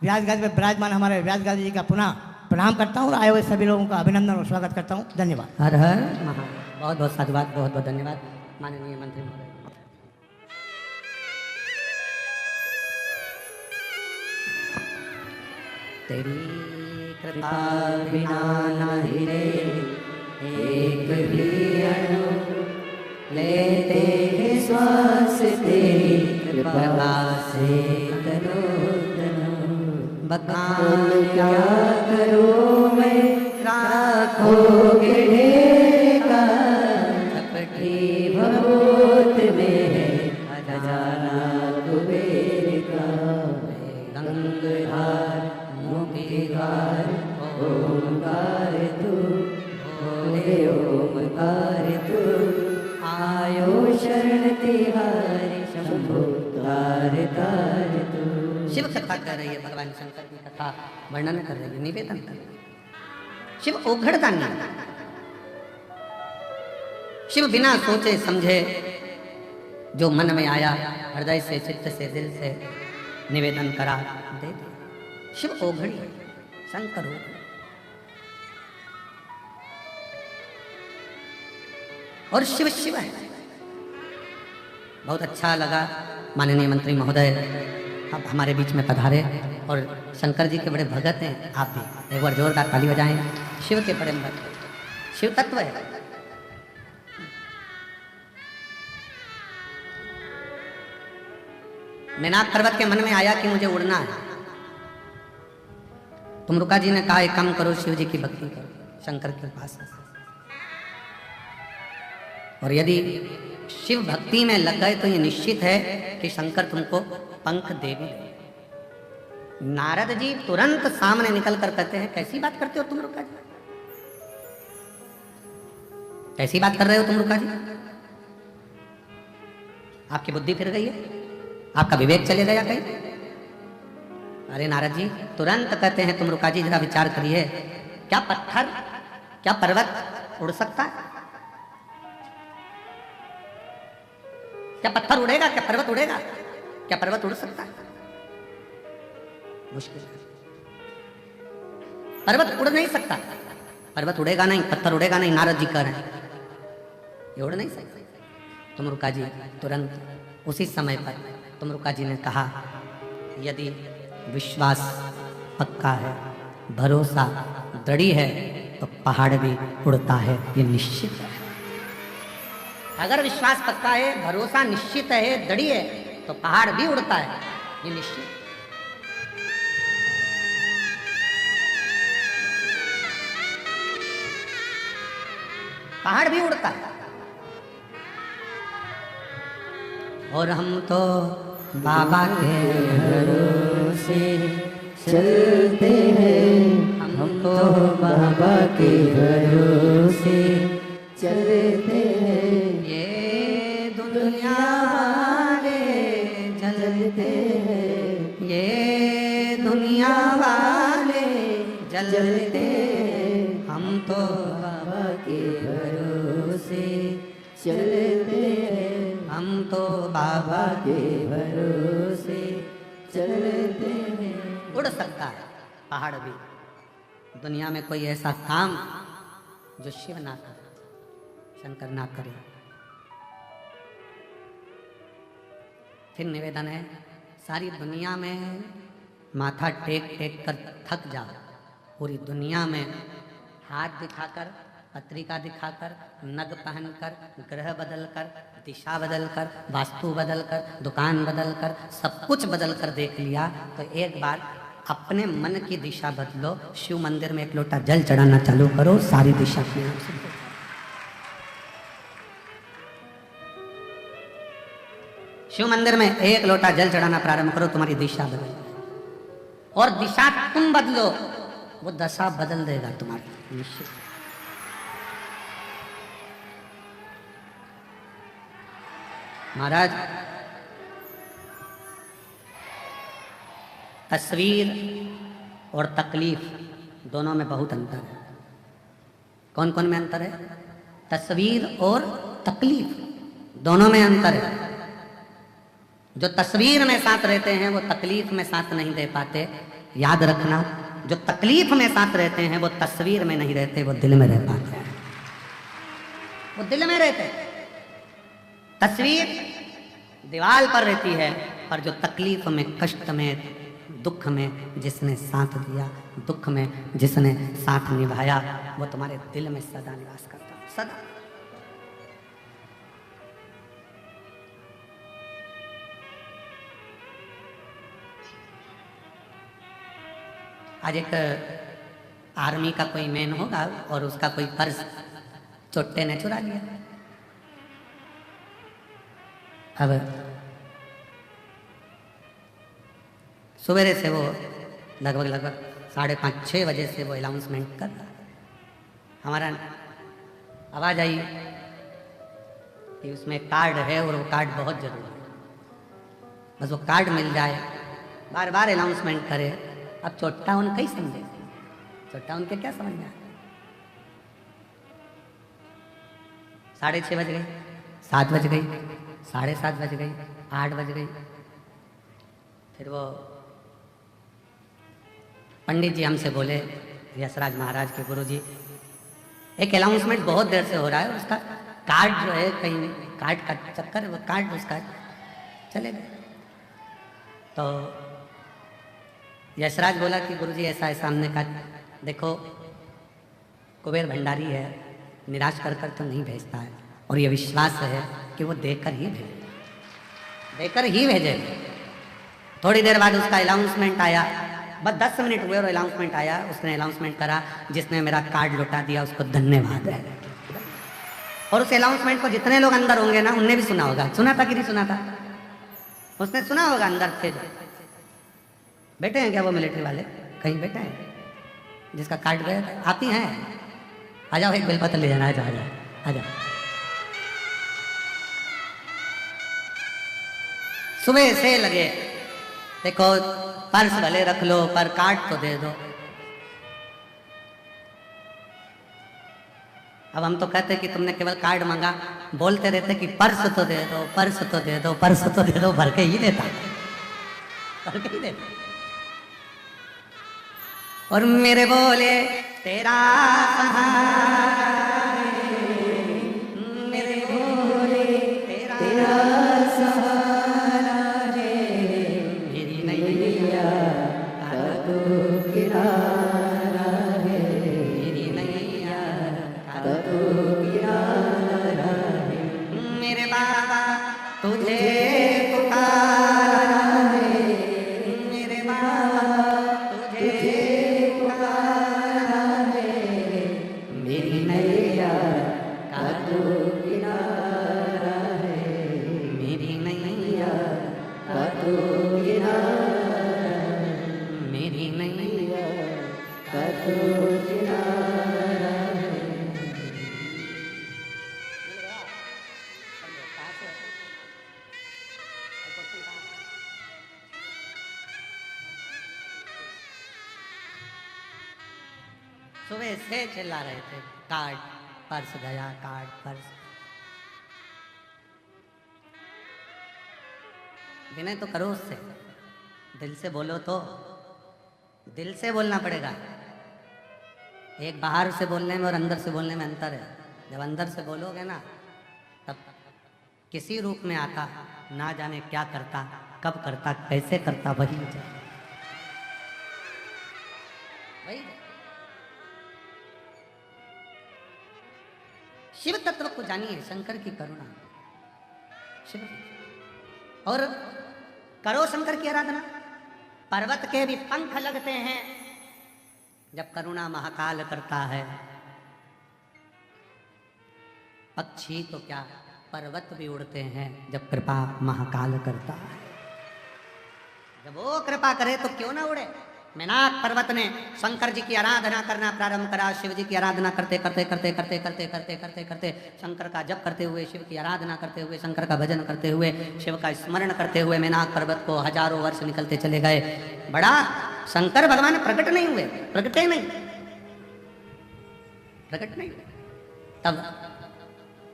व्यास गादी में विराजमान हमारे व्यास गादी जी का पुनः प्रणाम करता हूँ और आए हुए सभी लोगों का अभिनंदन और स्वागत करता हूँ। धन्यवाद। हर हर महादेव। बहुत बहुत साधुवाद, बहुत बहुत धन्यवाद माननीय मंत्री महोदय। तेरी कृपा बिना नहीं रे एक भी अणु, लेते हैं श्वास तेरी कृपा से तनो तनो। बखान क्या करूं मैं राखोगे ढेर का, चपटी भभूत में है खजाना कुबेर का। गंगाधार मुक्तिधार ओमकार तू, भोले ओमकार तू, आयो शरण तिहारी शंभो तार तार तू। शिव कथा कर रही है, भगवान शंकर की कथा वर्णन कर रही है, निवेदन कर रही है। शिव ओघड़दानी, शिव बिना सोचे समझे जो मन में आया हृदय से, चित्त से, दिल से निवेदन करा दे दिया। शिव ओघड़ी, शंकर ओघड़ी। और शिव शिव है। बहुत अच्छा लगा माननीय मंत्री महोदय अब हमारे बीच में पधारे और शंकर जी के बड़े भगत हैं। आप भी एक बार जोरदार ताली बजाएं। शिव के बड़े भक्त, शिव तत्व है। मेनाक पर्वत के मन में आया कि मुझे उड़ना है। तुमरुका जी ने कहा एक काम करो, शिव जी की भक्ति करो शंकर के पास। और यदि शिव भक्ति में लग गए तो ये निश्चित है कि शंकर तुमको पंख दे भी देंगे। नारद जी तुरंत सामने निकल कर कहते हैं, कैसी बात करते हो तुम रुका जी, कैसी बात कर रहे हो तुम रुका जी, आपकी बुद्धि फिर गई है, आपका विवेक चले गया कहीं। अरे नारद जी तुरंत कहते हैं, तुम रुका जी जरा विचार करिए, क्या पत्थर, क्या पर्वत उड़ सकता है? क्या पत्थर उड़ेगा? क्या पर्वत उड़ेगा? क्या पर्वत उड़ सकता है? मुश्किल है। पर्वत उड़ नहीं सकता, पर्वत उड़ेगा नहीं, पत्थर उड़ेगा नहीं। नारद जी कह रहे हैं ये उड़ नहीं सकता। तुमरुका जी तुरंत उसी समय पर तुमरुका जी ने कहा, यदि विश्वास पक्का है, भरोसा दृढ़ है तो पहाड़ भी उड़ता है, ये निश्चित है। अगर विश्वास पक्का है, भरोसा निश्चित है, दृढ़ है, तो पहाड़ भी उड़ता है, ये निश्चित। पहाड़ भी उड़ता है। और हम तो बाबा के भरोसे चलते हैं, हम तो बाबा के भरोसे चलते हैं। ये दुनिया वाले जलते हैं, ये दुनिया वाले जलते हैं, हम तो बाबा के भरोसे चलते हैं, हम तो बाबा के भरोसे चलते हैं। उड़ सकता है पहाड़ भी। दुनिया में कोई ऐसा काम जो शिव ना करे, शंकर ना करे। फिर निवेदन है, सारी दुनिया में माथा टेक टेक कर थक जाओ, पूरी दुनिया में हाथ दिखाकर, पत्रिका दिखाकर, नग पहनकर, ग्रह बदलकर, दिशा बदलकर, वास्तु बदलकर, दुकान बदलकर, सब कुछ बदलकर देख लिया, तो एक बार अपने मन की दिशा बदलो। शिव मंदिर में एक लोटा जल चढ़ाना चालू करो, सारी दिशा अपने आप से। शिव मंदिर में एक लोटा जल चढ़ाना प्रारंभ करो, तुम्हारी दिशा बदल, और दिशा तुम बदलो, वो दशा बदल देगा तुम्हारी, निश्चित। महाराज तस्वीर और तकलीफ दोनों में बहुत अंतर है। कौन कौन में अंतर है? तस्वीर और तकलीफ दोनों में अंतर है। जो तस्वीर में साथ रहते हैं वो तकलीफ में साथ नहीं दे पाते, याद रखना। जो तकलीफ में साथ रहते हैं वो तस्वीर में नहीं रहते, वो दिल में रह पाते हैं, वो दिल में रहते हैं। तस्वीर दीवार पर रहती है, पर जो तकलीफ में, कष्ट में, दुख में जिसने साथ दिया, दुख में जिसने साथ निभाया, वो तुम्हारे दिल में सदा निवास करता है, सदा। आज एक आर्मी का कोई मैन होगा और उसका कोई पर्स चोटे ने चुरा लिया। अब सवेरे से वो लगभग 5:30-6 बजे से वो अनाउंसमेंट कर रहा। हमारा आवाज़ आई कि उसमें कार्ड है और वो कार्ड बहुत जरूरी है, बस वो कार्ड मिल जाए। बार बार अनाउंसमेंट करे। अब चोट्टा उन कई समझे, चोट्टा उनके क्या समझ में आया। 6:30 बज गई, 7 बज गई, 7:30 बज गई, 8 बज गई। फिर वो पंडित जी हमसे बोले, यशराज महाराज के गुरु जी, एक अनाउंसमेंट बहुत देर से हो रहा है, उसका कार्ड जो है कहीं कार्ड का चक्कर है, वो कार्ड उसका चले गए। तो यशराज बोला कि गुरुजी ऐसा ऐसा। हमने कहा देखो कुबेर भंडारी है, निराश कर कर तो नहीं भेजता है, और ये विश्वास है कि वो देकर ही भेजे। थोड़ी देर बाद उसका अनाउंसमेंट आया, बस 10 मिनट हुए और अनाउंसमेंट आया। उसने अनाउंसमेंट करा, जिसने मेरा कार्ड लौटा दिया उसको धन्यवाद है। और उस अनाउंसमेंट को जितने लोग अंदर होंगे ना, उनने भी सुना होगा। सुना था कि नहीं सुना था? उसने सुना होगा। अंदर थे जो बैठे हैं क्या वो मिलिट्री वाले? कहीं बैठे हैं जिसका कार्ड गया? आती हैं, आ जाओ, एक बेलपत्र ले जाना है। आ जाओ। सुबह से लगे, देखो पर्स भले रख लो पर कार्ड तो दे दो। अब हम तो कहते कि तुमने केवल कार्ड मांगा, बोलते रहते कि पर्स तो दे दो, पर्स तो दे दो, पर्स तो दे दो, भर के ही देता, भर के ही देता। और मेरे बोले तेरा सहारा, मेरे बोले तेरा सहारा रे, मेरी नैया का तू किनारा रे, मेरी नैया का तू किनारा रे, मेरे बाबा तुझे पुकारा है, मेरे बाबा तुझे पुकारा है, मेरी नैया का तू किनारा है, मेरी नैया का तू किनारा, मेरी नैया का तू किनारा है। सुबह से चिल्ला रहे थे, कार्ड पर्स गया, कार्ड पर्स। विनय तो करो उससे, दिल से बोलो तो, दिल से बोलना पड़ेगा। एक बाहर से बोलने में और अंदर से बोलने में अंतर है। जब अंदर से बोलोगे ना, तब किसी रूप में आता, ना जाने क्या करता, कब करता, कैसे करता, वही शिव तत्व को जानिए, शंकर की करुणा। शिव और करो शंकर की आराधना। पर्वत के भी पंख लगते हैं जब करुणा महाकाल करता है। पक्षी तो क्या, पर्वत भी उड़ते हैं जब कृपा महाकाल करता है। जब वो कृपा करे तो क्यों ना उड़े। मेनाक पर्वत ने शंकर जी की आराधना करना प्रारंभ करा। शिव जी की आराधना करते करते करते करते करते करते करते करते शंकर का जप करते हुए, शिव की आराधना करते हुए, शंकर का भजन करते हुए, शिव का स्मरण करते हुए मेनाक पर्वत को हजारों वर्ष निकलते चले गए। बड़ा शंकर भगवान प्रकट नहीं हुए, प्रकटे नहीं, प्रकट नहीं हुए। तब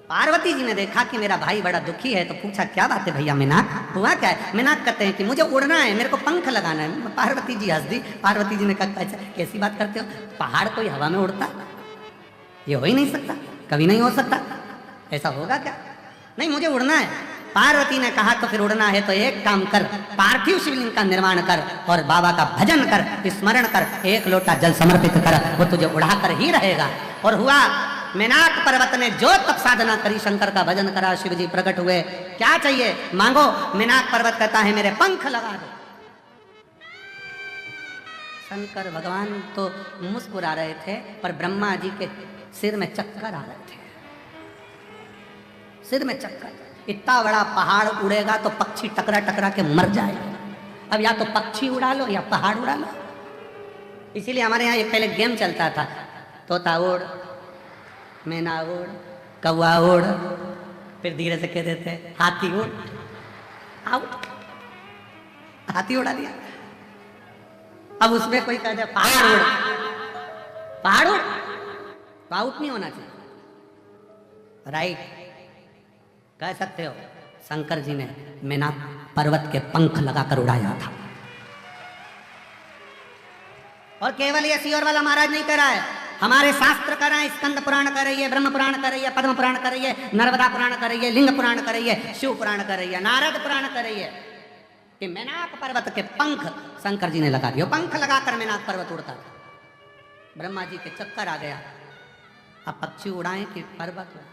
पार्वती जी ने देखा कि मेरा भाई बड़ा दुखी है, तो पूछा क्या बात है भैया, मेनाक हुआ क्या है? मेनाक कहते हैं कि मुझे उड़ना है, मेरे को पंख लगाना है। पार्वती जी हंस दी। पार्वती जी ने कहा अच्छा कैसी बात करते हो, पहाड़ कोई हवा में उड़ता? ये हो ही नहीं सकता, कभी नहीं हो सकता, ऐसा होगा क्या? नहीं मुझे उड़ना है। पार्वती ने कहा तो फिर उड़ना है तो एक काम कर, पार्थिव शिवलिंग का निर्माण कर और बाबा का भजन कर, स्मरण कर, एक लोटा जल समर्पित कर, वो तुझे उड़ाकर ही रहेगा। और हुआ, मेनाक पर्वत ने जो तप साधना करी, शंकर का भजन करा, शिव जी प्रकट हुए। क्या चाहिए मांगो। मेनाक पर्वत कहता है मेरे पंख लगा दो। शंकर भगवान तो मुस्कुरा रहे थे, पर ब्रह्मा जी के सिर में चक्कर आ रहे थे, सिर में चक्कर। इतना बड़ा पहाड़ उड़ेगा तो पक्षी टकरा टकरा के मर जाएगा। अब या तो पक्षी उड़ा लो या पहाड़ उड़ा लो। इसीलिए हमारे यहाँ एक पहले गेम चलता था, तोता उड़, मैना उड़, कौवा उड़, फिर धीरे से कह देते हाथी उड़, आउट, हाथी उड़ा दिया। अब उसमें कोई कहते पहाड़ उड़, पहाड़ उड़, तो आउट नहीं होना चाहिए। राइट, कह सकते हो, शंकर जी ने मेनाक पर्वत के पंख लगाकर उड़ाया था। और केवल ये सियोर वाला महाराज नहीं कह रहा है, हमारे शास्त्र कर रहे हैं। स्कंद पुराण कर रही है, ब्रह्म पुराण कर रही है, पद्म पुराण कर रही है, नर्मदा पुराण कर रही है, लिंग पुराण कर रही है, शिव पुराण कर रही है, नारद पुराण कर रही है कि मेनाक पर्वत के पंख शंकर जी ने लगा दिए। पंख लगाकर मेनाक पर्वत उड़ता था। ब्रह्मा जी के चक्कर आ गया, अब पक्षी उड़ाएं कि पर्वत उड़ाएं।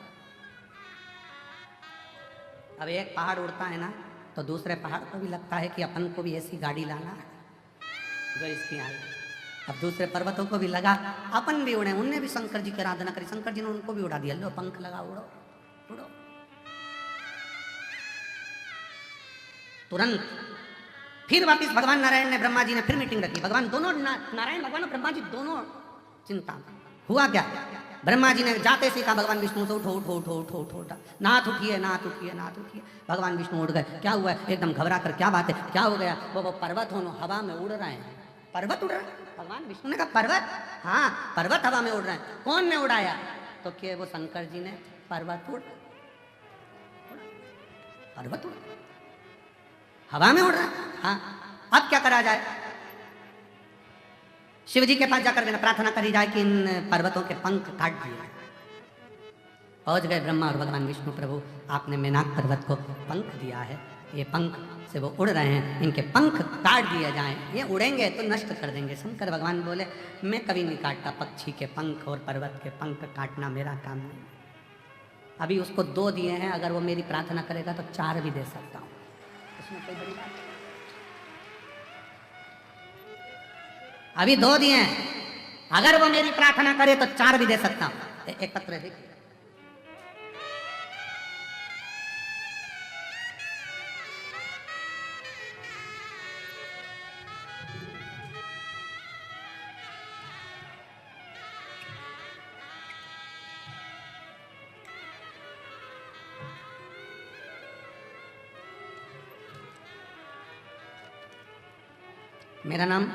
अब एक पहाड़ उड़ता है ना तो दूसरे पहाड़ को भी लगता है कि अपन को भी ऐसी गाड़ी लाना है जो इसकी आई। अब दूसरे पर्वतों को भी लगा अपन भी उड़े, उनने भी शंकर जी की आराधना करी, शंकर जी ने उनको भी उड़ा दिया। लो पंख लगा, उड़ो उड़ो। तुरंत फिर वापिस भगवान नारायण ने ब्रह्मा जी ने फिर मीटिंग रखी। भगवान दोनों नारायण भगवान और ब्रह्मा जी दोनों चिंता में। हुआ क्या, ब्रह्मा जी ने जाते से कहा भगवान विष्णु से उठो उठो उठो उठो उठो उठो, नाथ उठिए नाथ उठिए नाथ उठिए। भगवान विष्णु उठ गए। क्या हुआ, एकदम घबरा कर, क्या बात है, क्या हो गया। वो पर्वत हो हवा में उड़ रहे हैं, पर्वत उड़ रहा है। भगवान विष्णु ने कहा पर्वत, हाँ पर्वत हवा में उड़ रहे हैं। कौन ने उड़ाया, तो क्या वो शंकर जी ने। पर्वत उड़, पर्वत उड़ हवा में उड़ रहा है। हाँ अब क्या करा जाए, शिव जी के पास जाकर देना प्रार्थना करी जाए कि इन पर्वतों के पंख काट दिए। पहुंच गए ब्रह्मा और भगवान विष्णु, प्रभु आपने मेनाक पर्वत को पंख दिया है, ये पंख से वो उड़ रहे हैं, इनके पंख काट दिए जाएं, ये उड़ेंगे तो नष्ट कर देंगे। शंकर भगवान बोले मैं कभी नहीं काटता पक्षी के पंख और पर्वत के पंख, काटना मेरा काम नहीं। अभी उसको 2 दिए हैं, अगर वो मेरी प्रार्थना करेगा तो 4 भी दे सकता हूँ, इसमें कोई बड़ी बात नहीं। अभी 2 दिए हैं, अगर वो मेरी प्रार्थना करे तो 4 भी दे सकता हूं। एक पत्र देखिए, मेरा नाम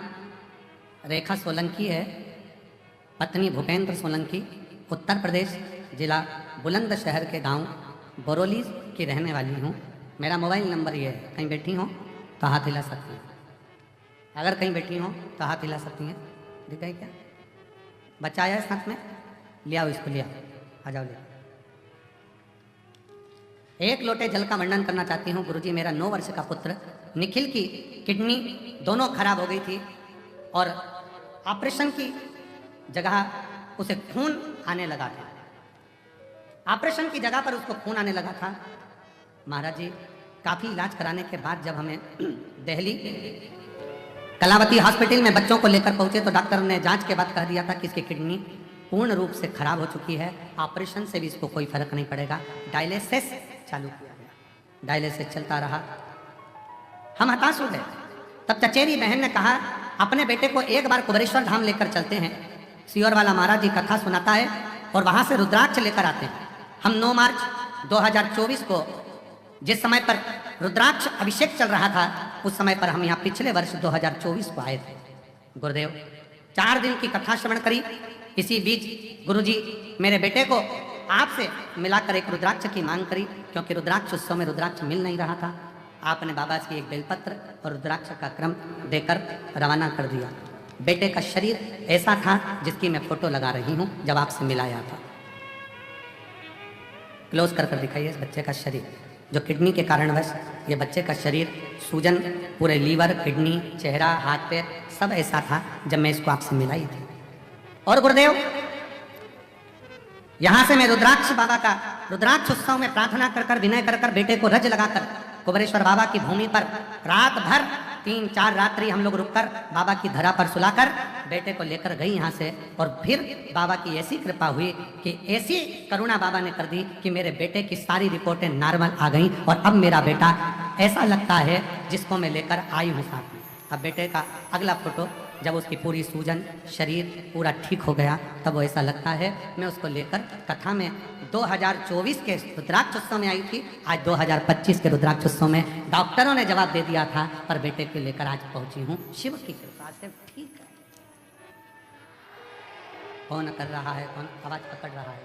रेखा सोलंकी है, पत्नी भूपेंद्र सोलंकी, उत्तर प्रदेश, जिला बुलंदशहर के गांव बरौली की रहने वाली हूँ। मेरा मोबाइल नंबर ये है, कहीं बैठी हो तो हाथ हिला सकती हैं, अगर कहीं बैठी हो तो हाथ हिला सकती हैं। दिखाई क्या, बच्चा आया है साथ में, ले आओ इसको, ले आओ, आ जाओ ले। एक लोटे जल का वर्णन करना चाहती हूँ। गुरुजी, मेरा 9 वर्ष का पुत्र निखिल की किडनी दोनों खराब हो गई थी और ऑपरेशन की जगह उसे खून आने लगा था। ऑपरेशन की जगह पर उसको खून आने लगा था। महाराज जी काफ़ी इलाज कराने के बाद जब हमें दिल्ली कलावती हॉस्पिटल में बच्चों को लेकर पहुंचे तो डॉक्टर ने जांच के बाद कह दिया था कि इसकी किडनी पूर्ण रूप से खराब हो चुकी है, ऑपरेशन से भी इसको कोई फर्क नहीं पड़ेगा। डायलिसिस चालू किया गया, डायलिसिस चलता रहा। हम हताश हो गए। तब चचेरी बहन ने कहा अपने बेटे को एक बार कुबेरेश्वर धाम लेकर चलते हैं, सियोर वाला महाराज जी कथा सुनाता है और वहां से रुद्राक्ष लेकर आते हैं। हम 9 मार्च 2024 को, जिस समय पर रुद्राक्ष अभिषेक चल रहा था, उस समय पर हम यहाँ पिछले वर्ष 2024 को आए थे। गुरुदेव 4 दिन की कथा श्रवण करी। इसी बीच गुरुजी मेरे बेटे को आपसे मिलाकर एक रुद्राक्ष की मांग करी, क्योंकि रुद्राक्ष उत्सव में रुद्राक्ष मिल नहीं रहा था। आपने बाबा से एक बेलपत्र और रुद्राक्ष का क्रम देकर रवाना कर दिया। बेटे का शरीर ऐसा था जिसकी मैं फोटो लगा रही हूँ जब आपसे मिलाया था। क्लोज कर दिखाइए इस बच्चे का शरीर, जो किडनी के कारणवश ये बच्चे का शरीर, सूजन, पूरे लीवर, किडनी, चेहरा, हाथ पैर सब ऐसा था जब मैं इसको आपसे मिलाई थी। और गुरुदेव यहां से मैं रुद्राक्ष बाबा का रुद्राक्ष उत्सव में प्रार्थना कर विनय कर बेटे को रज लगाकर कुबेरेश्वर बाबा की भूमि पर रात भर 3-4 रात्रि हम लोग रुककर बाबा की धरा पर सुलाकर बेटे को लेकर गई यहाँ से। और फिर बाबा की ऐसी कृपा हुई कि ऐसी करुणा बाबा ने कर दी कि मेरे बेटे की सारी रिपोर्टें नॉर्मल आ गई और अब मेरा बेटा ऐसा लगता है जिसको मैं लेकर आई हूँ साथ में। अब बेटे का अगला फोटो, जब उसकी पूरी सूजन, शरीर पूरा ठीक हो गया, तब वो ऐसा लगता है। मैं उसको लेकर कथा में 2024 के रुद्राक्ष उत्सव में आई थी, आज 2025 के रुद्राक्ष उत्सव में डॉक्टरों ने जवाब दे दिया था, पर बेटे को लेकर आज पहुंची हूँ। शिव की कृपा से ठीक है। कौन कर रहा है, कौन आवाज पकड़ रहा है,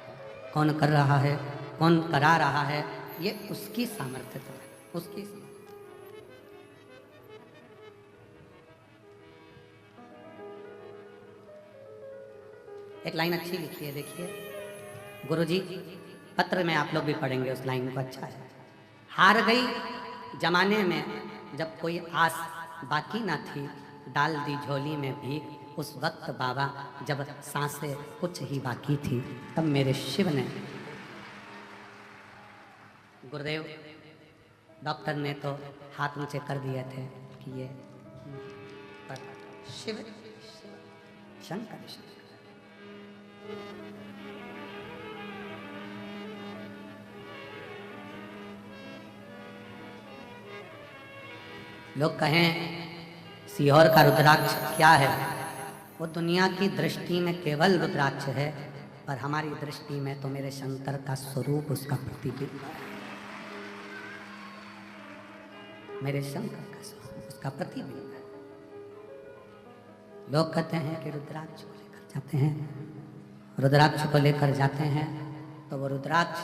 कौन कर रहा है, कौन करा रहा है, ये उसकी सामर्थ्य है। उसकी एक लाइन अच्छी लिखी है, देखिए गुरुजी, पत्र में आप लोग भी पढ़ेंगे उस लाइन को, अच्छा है। हार गई जमाने में जब कोई आस बाकी ना थी, डाल दी झोली में भीख उस वक्त बाबा जब सांसें कुछ ही बाकी थी, तब मेरे शिव ने, गुरुदेव डॉक्टर ने तो हाथ ऊंचे कर दिए थे कि ये, पर शिव शंकर शंकर लोग कहें सीहोर का रुद्राक्ष क्या है, वो दुनिया की दृष्टि में केवल रुद्राक्ष है, पर हमारी दृष्टि में तो मेरे शंकर का स्वरूप उसका प्रतिबिंब है। मेरे शंकर का स्वरूप उसका प्रतिबिंब है। लोग कहते हैं कि रुद्राक्ष को लेकर जाते हैं, रुद्राक्ष को लेकर जाते हैं तो वो रुद्राक्ष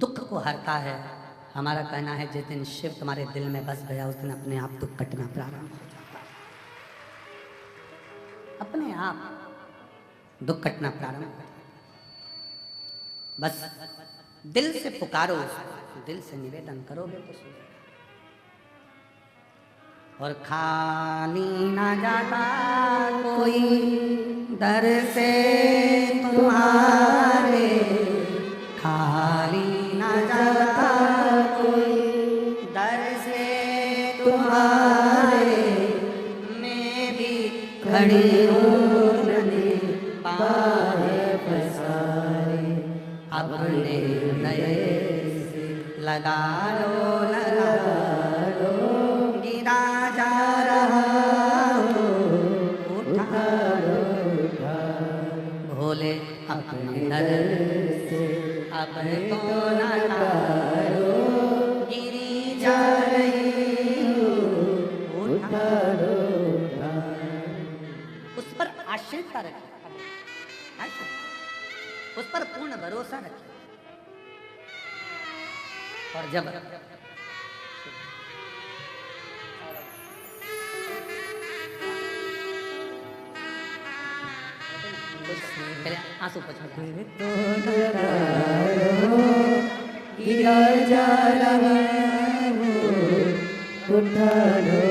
दुख को हरता है। हमारा कहना है जिस दिन शिव तुम्हारे दिल में बस गया उस दिन अपने आप दुख कटना प्रारंभ हो जाता है, अपने आप दुख कटना प्रारंभ हो जाता है। बस दिल से पुकारो उसको, दिल से निवेदन करोगे तो सुनो। और खाली ना जाता कोई दर से तुम्हारे, खाली ना जाता तुम्हारे, मैं भी खड़ी हूँ नदी पार पसारे, अपने नए से लगा लो गिरा जा रहा हूँ, उठा लो भोले अपने दर से अब तो न टालो, गिरी जा रही उस पर आश्रितता रखिए, उस पर पूर्ण भरोसा रखिए। और जब आंसू गिरा जा रहा उठा लो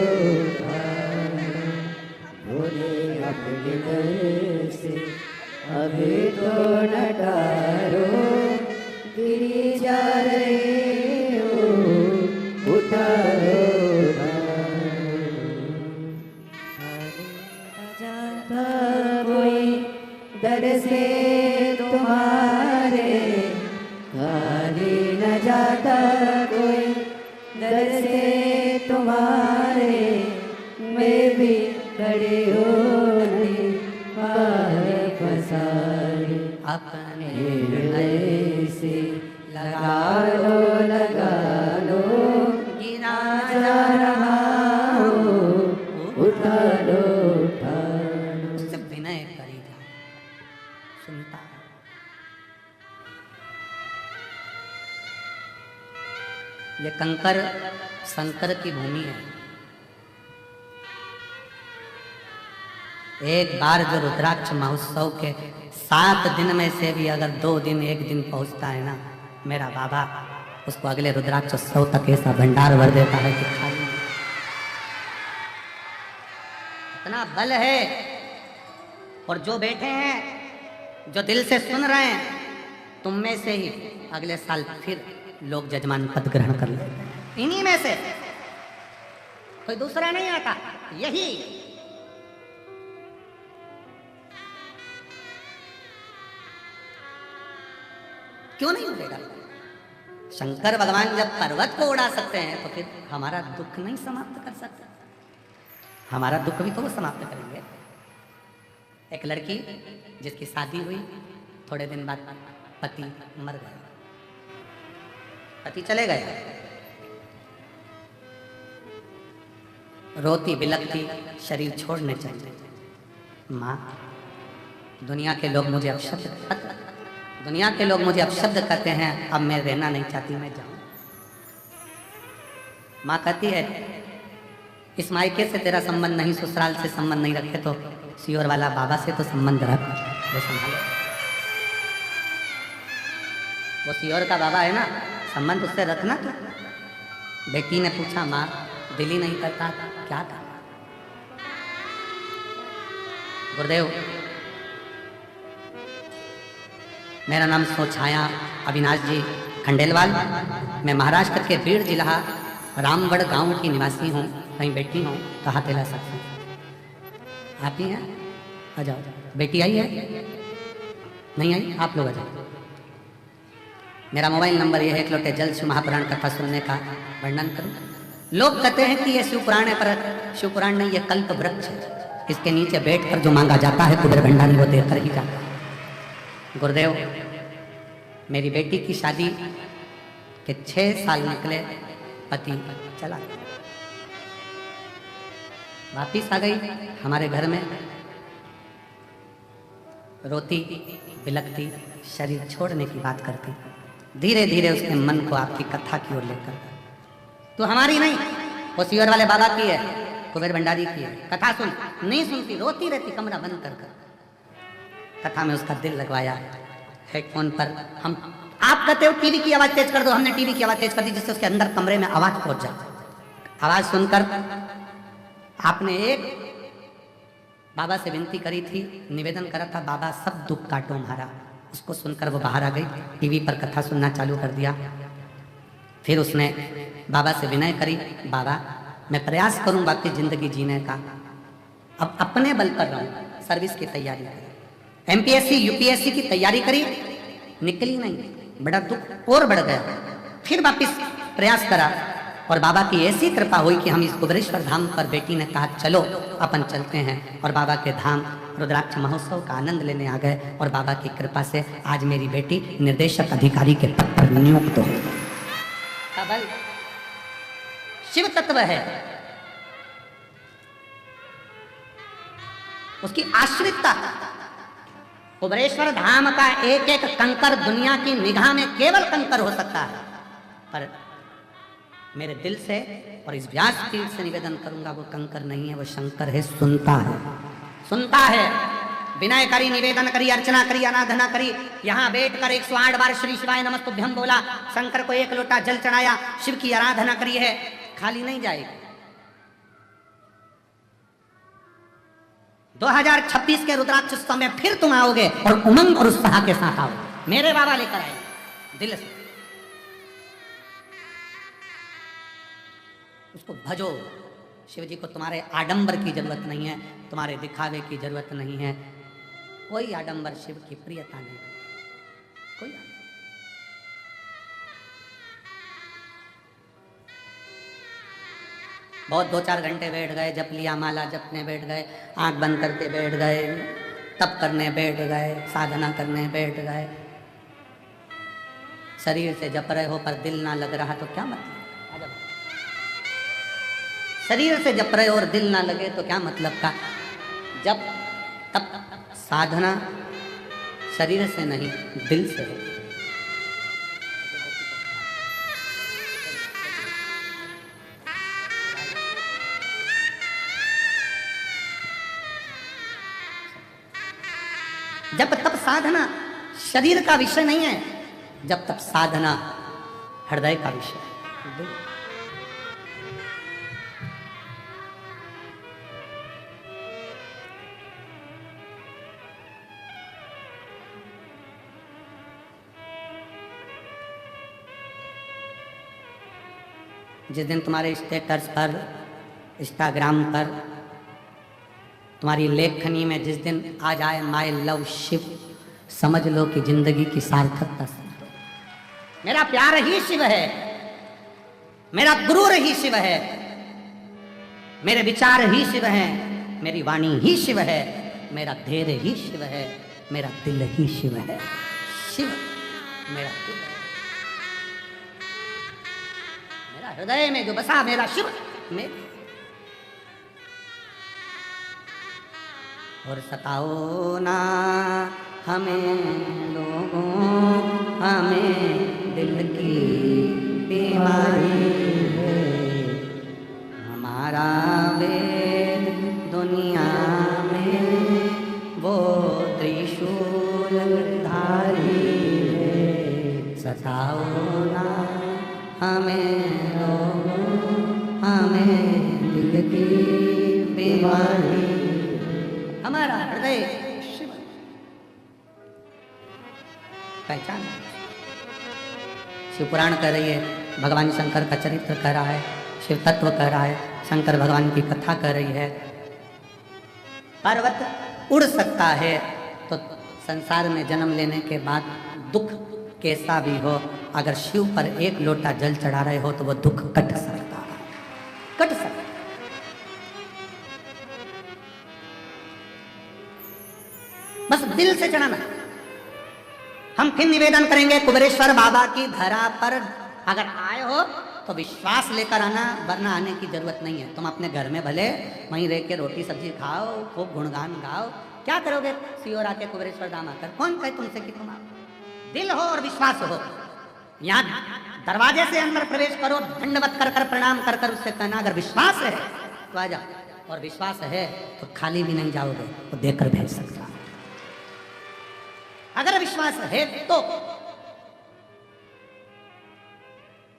भोले अपने दर से अभी तो न डारो, गिरी जा रहे हो उठा लो जाता कोई दर से तुम्हारे, खाली न जाता कोई दर से तुम्हारे, मैं भी खड़े होने पाए पसारे, अपने नए से लगा लो गिरा जा रहा हो, उठा लो उससे विनय करेगा, सुनता है। ये कंकर शंकर की भूमि है। एक बार जो रुद्राक्ष महोत्सव के 7 दिन में से भी अगर 2 दिन 1 दिन पहुंचता है ना, मेरा बाबा उसको अगले रुद्राक्ष उत्सव तक ऐसा भंडार भर देता है कि खाली इतना बल है। और जो बैठे हैं, जो दिल से सुन रहे हैं, तुम में से ही अगले साल फिर लोग जजमान पद ग्रहण कर लेते हैं। इन्हीं में से कोई दूसरा नहीं आता, यही क्यों नहीं उड़ेगा? शंकर भगवान जब पर्वत को उड़ा सकते हैं तो फिर हमारा दुख नहीं समाप्त कर सकते? हमारा दुख भी तो वो समाप्त करेंगे। एक लड़की जिसकी शादी हुई, थोड़े दिन बाद पति मर गया, पति चले गए, रोती बिलखती शरीर छोड़ने चाहिए। माँ, दुनिया के लोग मुझे अपशब्द कहते हैं, अब मैं रहना नहीं चाहती, मैं जाऊं। माँ कहती है इस मायके से तेरा संबंध नहीं, ससुराल से संबंध नहीं रखे तो सियोर वाला बाबा से तो संबंध रख, वो संभालो। वो सियोर का बाबा है ना, संबंध उससे रखना। तो बेटी ने पूछा माँ दिल ही नहीं करता, क्या करना? गुरुदेव मेरा नाम सोछाया अविनाश जी खंडेलवाल, मैं महाराष्ट्र के बीड़ जिला रामगढ़ गांव की निवासी हूँ। कहीं बेटी हूँ तो हाथ हिला सकते हैं। आप ही हैं? आ जाओ। बेटी आई है? नहीं आई? आप लोग आ जाओ। मेरा मोबाइल नंबर यह है, एक लोटे जल शिव महापुराण कथा सुनने का वर्णन करूं। लोग कहते हैं कि यह शिवपुराण है, पर शिवपुराण नहीं, यह कल्प वृक्ष है। इसके नीचे बैठकर जो मांगा जाता है कुबेर भंडारी वो देकर ही जाता है। गुरुदेव मेरी बेटी की शादी के 6 साल निकले, पति चला गया, वापिस आ गई हमारे घर में, रोती बिलकती, शरीर छोड़ने की बात करती। धीरे धीरे उसके मन को आपकी कथा की ओर लेकर, तो हमारी नहीं, वो सियोर वाले बाबा की है, कुबेर भंडारी की है। कथा सुन, नहीं सुनती, रोती रहती कमरा बंद कर कर। कथा में उसका दिल लगवाया। हेडफोन पर हम, आप कहते हो टीवी की आवाज तेज कर दो, हमने टीवी की आवाज तेज कर दी जिससे उसके अंदर कमरे में आवाज पहुंच जाए। आवाज सुनकर आपने एक बाबा से विनती करी थी, निवेदन करा था, बाबा सब दुख काटो हमारा। उसको सुनकर वो बाहर आ गई, टीवी पर कथा सुनना चालू कर दिया। फिर उसने बाबा से विनय करी, बाबा मैं प्रयास करूं बाकी जिंदगी जीने का, अब अपने बल पर रहूं, सर्विस की तैयारी करी, एमपीएससी यूपीएससी की तैयारी करी, निकली नहीं, बड़ा दुख और बढ़ गया। फिर वापिस प्रयास करा और बाबा की ऐसी कृपा हुई कि हम इस कुबेरेश्वर धाम पर, बेटी ने कहा चलो अपन चलते हैं, और बाबा के धाम रुद्राक्ष महोत्सव का आनंद लेने आ गए। और बाबा की कृपा से आज मेरी बेटी निर्देशक अधिकारी के पद पर नियुक्त हो। कबल शिव तत्व है, उसकी आश्रितता। कुबेरेश्वर धाम का एक एक कंकर दुनिया की निगाह में केवल कंकर हो सकता है, पर मेरे दिल से और इस व्यासपीठ से निवेदन करूंगा, वो कंकर नहीं है, वो शंकर है, सुनता है, सुनता है। विनय करी, निवेदन करी, अर्चना करी, आराधना करी, यहाँ बैठकर 108 बार श्री शिवाय नमस्तुभ्यम बोला, शंकर को 1 लोटा जल चढ़ाया, शिव की आराधना करी है, खाली नहीं जाएगी। 2026 के रुद्राक्षोत्सव में फिर तुम आओगे और उमंग और उत्साह के साथ आओगे, मेरे बाबा लेकर आए दिल से। उसको भजो। शिव जी को तुम्हारे आडंबर की जरूरत नहीं है, तुम्हारे दिखावे की जरूरत नहीं है। कोई आडंबर शिव की प्रियता नहीं, कोई आडंबर। बहुत 2-4 घंटे बैठ गए, जप लिया, माला जपने बैठ गए, आंख बंद करके बैठ गए, तप करने बैठ गए, साधना करने बैठ गए, शरीर से जप रहे हो पर दिल ना लग रहा तो क्या मतलब? शरीर से जप रहे हो और दिल ना लगे तो क्या मतलब का? जब तब साधना शरीर से नहीं, दिल से हो। जब तब साधना शरीर का विषय नहीं है, जब तब साधना हृदय का विषय है। जिस दिन तुम्हारे स्टेटस पर, इंस्टाग्राम पर, तुम्हारी लेखनी में जिस दिन आ जाए माय लव शिव, समझ लो कि जिंदगी की सार्थकता समझ लो। मेरा प्यार ही शिव है, मेरा गुरूर ही शिव है, मेरे विचार ही शिव हैं, मेरी वाणी ही शिव है, मेरा धैर्य ही शिव है, मेरा दिल ही शिव है। शिव मेरा दिल है, मेरा हृदय में जो बसा मेरा शिव में। और सताओ ना हमें लोगों, हमें दिल की बीमारी है, सताओ ना हमें लोगों, हमें दिल की बीमारी, हमारा हृदय शिव पहचान। शिव पुराण कह रही है, भगवान शंकर का चरित्र कह रहा है, शिव तत्व कह रहा है, शंकर भगवान की कथा कह रही है। पर्वत उड़ सकता है तो संसार में जन्म लेने के बाद दुख कैसा भी हो, अगर शिव पर एक लोटा जल चढ़ा रहे हो तो वो दुख कट सकता है, कट सकता। बस दिल से चढ़ाना। हम फिर निवेदन करेंगे कुबेरेश्वर बाबा की धरा पर अगर आए हो तो विश्वास लेकर आना, वरना आने की जरूरत नहीं है। तुम अपने घर में भले वहीं रह के रोटी सब्जी खाओ, खूब गुणगान गाओ, क्या करोगे सियोर आके कुबेरेश्वर धाम आकर? कौन कहे तुमसे कि तुम आओ? दिल हो और विश्वास हो। यहाँ दरवाजे से अंदर प्रवेश करो, दंडवत कर कर प्रणाम कर कर उससे कहना अगर विश्वास है तो आ जाओ, और विश्वास है तो खाली भी नहीं जाओगे, तो देकर भेज सकता। अगर विश्वास है तो,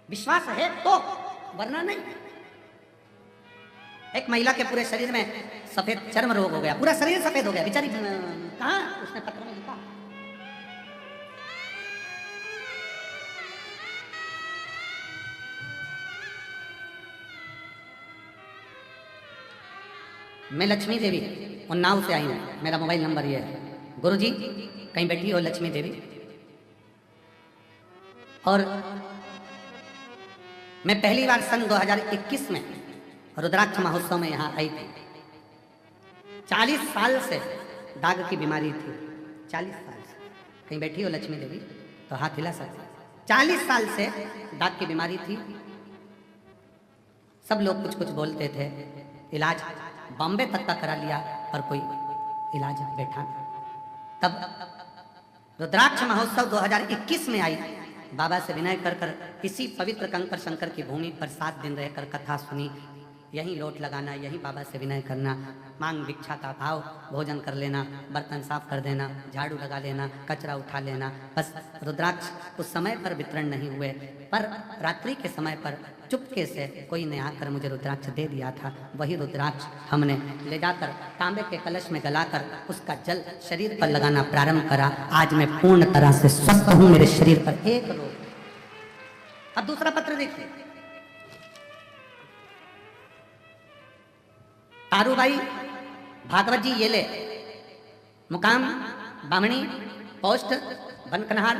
विश्वास है तो, वरना नहीं। एक महिला के पूरे शरीर में सफेद चर्म रोग हो गया, पूरा शरीर सफेद हो गया, बेचारी कहाँ, उसने पत्र में लिखा मैं लक्ष्मी देवी उन्नाव से आई हूं, मेरा मोबाइल नंबर ये है। गुरुजी कहीं बैठी हो लक्ष्मी देवी, और मैं पहली बार सन 2021 में रुद्राक्ष महोत्सव में यहां आई थी। 40 साल से दाग की बीमारी थी, 40 साल से। कहीं बैठी हो लक्ष्मी देवी तो हाथ हिला सकते। 40 साल से दाग की बीमारी थी। सब लोग कुछ कुछ बोलते थे, इलाज बॉम्बे तक का करा लिया पर कोई इलाज बैठा नहीं। तब रुद्राक्ष महोत्सव 2021 में आई, बाबा से विनय कर कर इसी पवित्र कंकर शंकर की भूमि पर 7 दिन रहकर कथा सुनी। यहीं लोट लगाना, यहीं बाबा से विनय करना, मांग भिक्षा का भाव, भोजन कर लेना, बर्तन साफ कर देना, झाड़ू लगा लेना, कचरा उठा लेना। बस रुद्राक्ष उस समय पर वितरण नहीं हुए, पर रात्रि के समय पर चुपके से कोई ने आकर मुझे रुद्राक्ष दे दिया था। वही रुद्राक्ष हमने ले जाकर तांबे के कलश में गलाकर उसका जल शरीर पर लगाना प्रारंभ करा। आज मैं पूर्ण तरह से स्वस्थ हूं, मेरे शरीर पर एक रोग। अब दूसरा पत्र देखिए, तारूबाई भागवत जी ये ले, मुकाम बामणी, पोस्ट बनकनहार,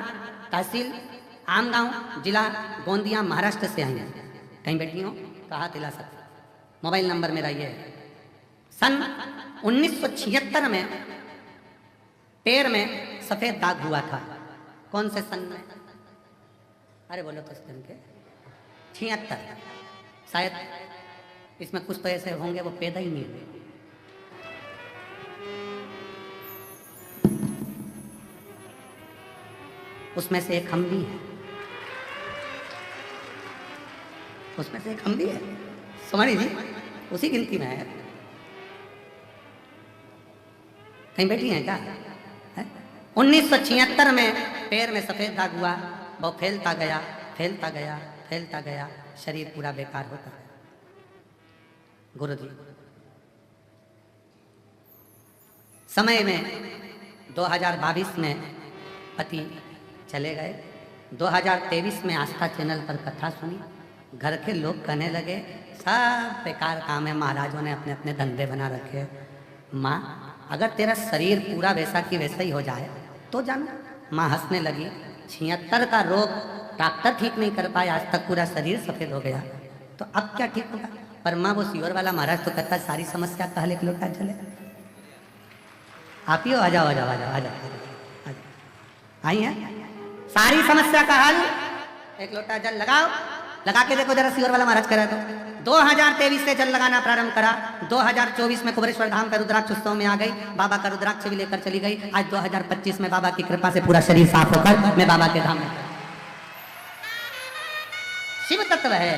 तहसील आमगांव, जिला गोंदिया, महाराष्ट्र से आई हैं। कहीं बैठी हो तो हाथ हिला सकते। मोबाइल नंबर मेरा ये है। सन 1976 में पैर में सफेद दाग हुआ था। कौन से सन में? अरे बोलो तो सन के 76, शायद इसमें कुछ तो ऐसे होंगे वो पैदा ही नहीं हुए। उसमें से एक हम भी है, उसमें से एक हम भी है, सुमानी जी उसी गिनती में है। कहीं बैठी हैं क्या? 1976 में पैर में सफेद दाग हुआ, वो फैलता गया, फैलता गया, फैलता गया, शरीर पूरा बेकार होता गया। गुरु जी समय में 2022 में पति चले गए। 2023 में आस्था चैनल पर कथा सुनी, घर के लोग कहने लगे सब बेकार काम है, महाराजों ने अपने अपने धंधे बना रखे। माँ अगर तेरा शरीर पूरा वैसा की वैसा ही हो जाए तो जाना। माँ हंसने लगी। 76 का रोग डॉक्टर ठीक नहीं कर पाए, आज तक पूरा शरीर सफेद हो गया, तो अब क्या ठीक होगा? पर माँ वो सियोर वाला महाराज तो कहता सारी समस्या कहले एक लोटा चले। आप ही हो, आ जाओ आ जाओ आ जाओ आ जाओ, आई है सारी समस्या का हल। एक लोटा जल लगाओ, लगा के देखो जरा सियोर वाला महाराज कह रहा है तो। 2023 से जल लगाना प्रारंभ करा। 2024 में कुबेरेश्वर धाम का रुद्राक्ष उत्सव में आ गई, बाबा का रुद्राक्ष भी लेकर चली गई। आज 2025 में बाबा की कृपा से पूरा शरीर साफ होकर मैं बाबा के धाम में। शिव तत्व है।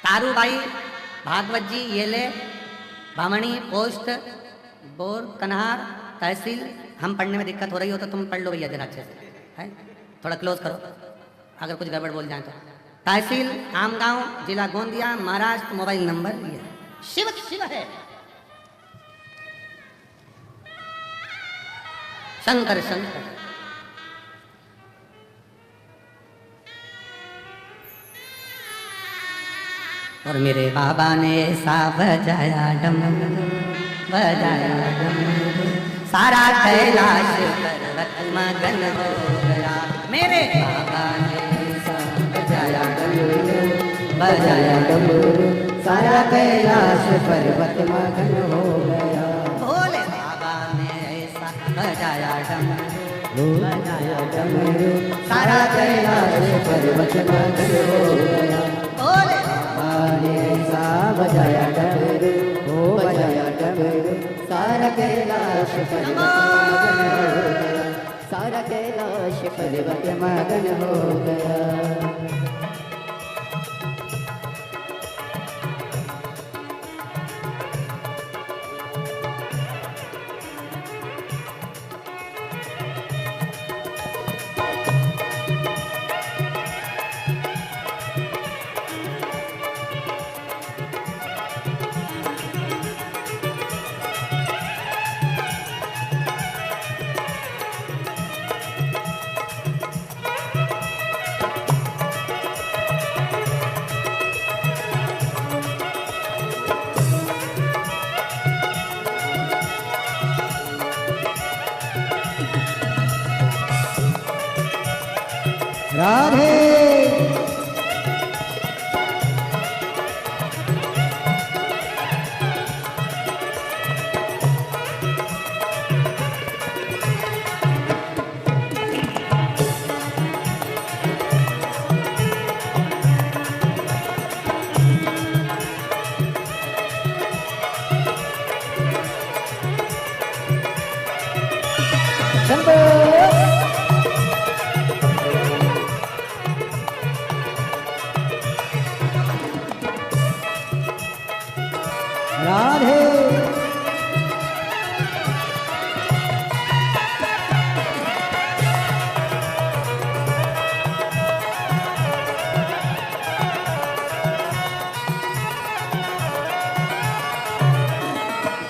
तारूबाई भागवत जी ये ले, बामणी, पोस्ट बोर कन्हार, तहसील। हम पढ़ने में दिक्कत हो रही हो तो तुम पढ़ लो भैया जरा अच्छे से, है थोड़ा क्लोज करो, अगर कुछ गड़बड़ बोल जाए तो। तहसील आमगांव, जिला गोंदिया, महाराष्ट्र। मोबाइल नंबर ये शिव शिव है। शंकर शंकर। और मेरे बाबा ने ऐसा बजाया डमरू, बजाया डमरू, सारा कैलाश पर्वत मगन हो गया। मेरे बाबा ने ऐसा बजाया डमरू, बजाया डमरू, सारा कैलाश पर्वत मगन हो गया। भोले बाबा ने ऐसा बजाया डमरू, बजाया डमरू, सारा कैलाश पर्वत मगन हो गया। भोले ने ऐसा बजाया डमरू, हो बजाया डमरू, सारा कैलाश पर्वत मगन हो गया। सारा कैलाश पर्वत मगन हो गया। राधे राधे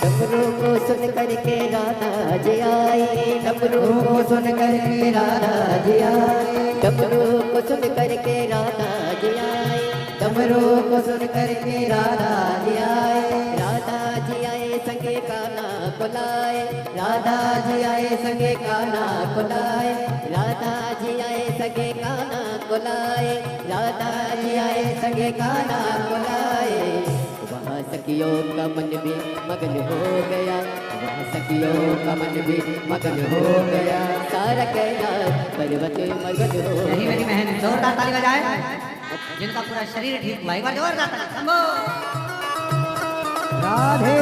डमरू को सुन करके राधा जी आई। डमरू को सुन करके राधा जी आई। डमरू को सुन करके राधा जी आई। डमरू को सुन करके राधा जी आए। राधा जी आए संगे काना बुलाए। राधा जी आए संगे काना बुलाए। राधा जी आए संगे काना बुलाए। राधा जी आए संगे काना बुलाए। वहाँ सखियों का मन भी मगन हो गया। वहाँ सखियों का मन भी मगन हो गया। सारा कैलाश पर्वत मगन हो गया। नहीं मेरी बहन जोरदार ताली बजाए, जिनका पूरा शरीर ठीक हुआ। एक बार जोरदार ताली। शंभो राधे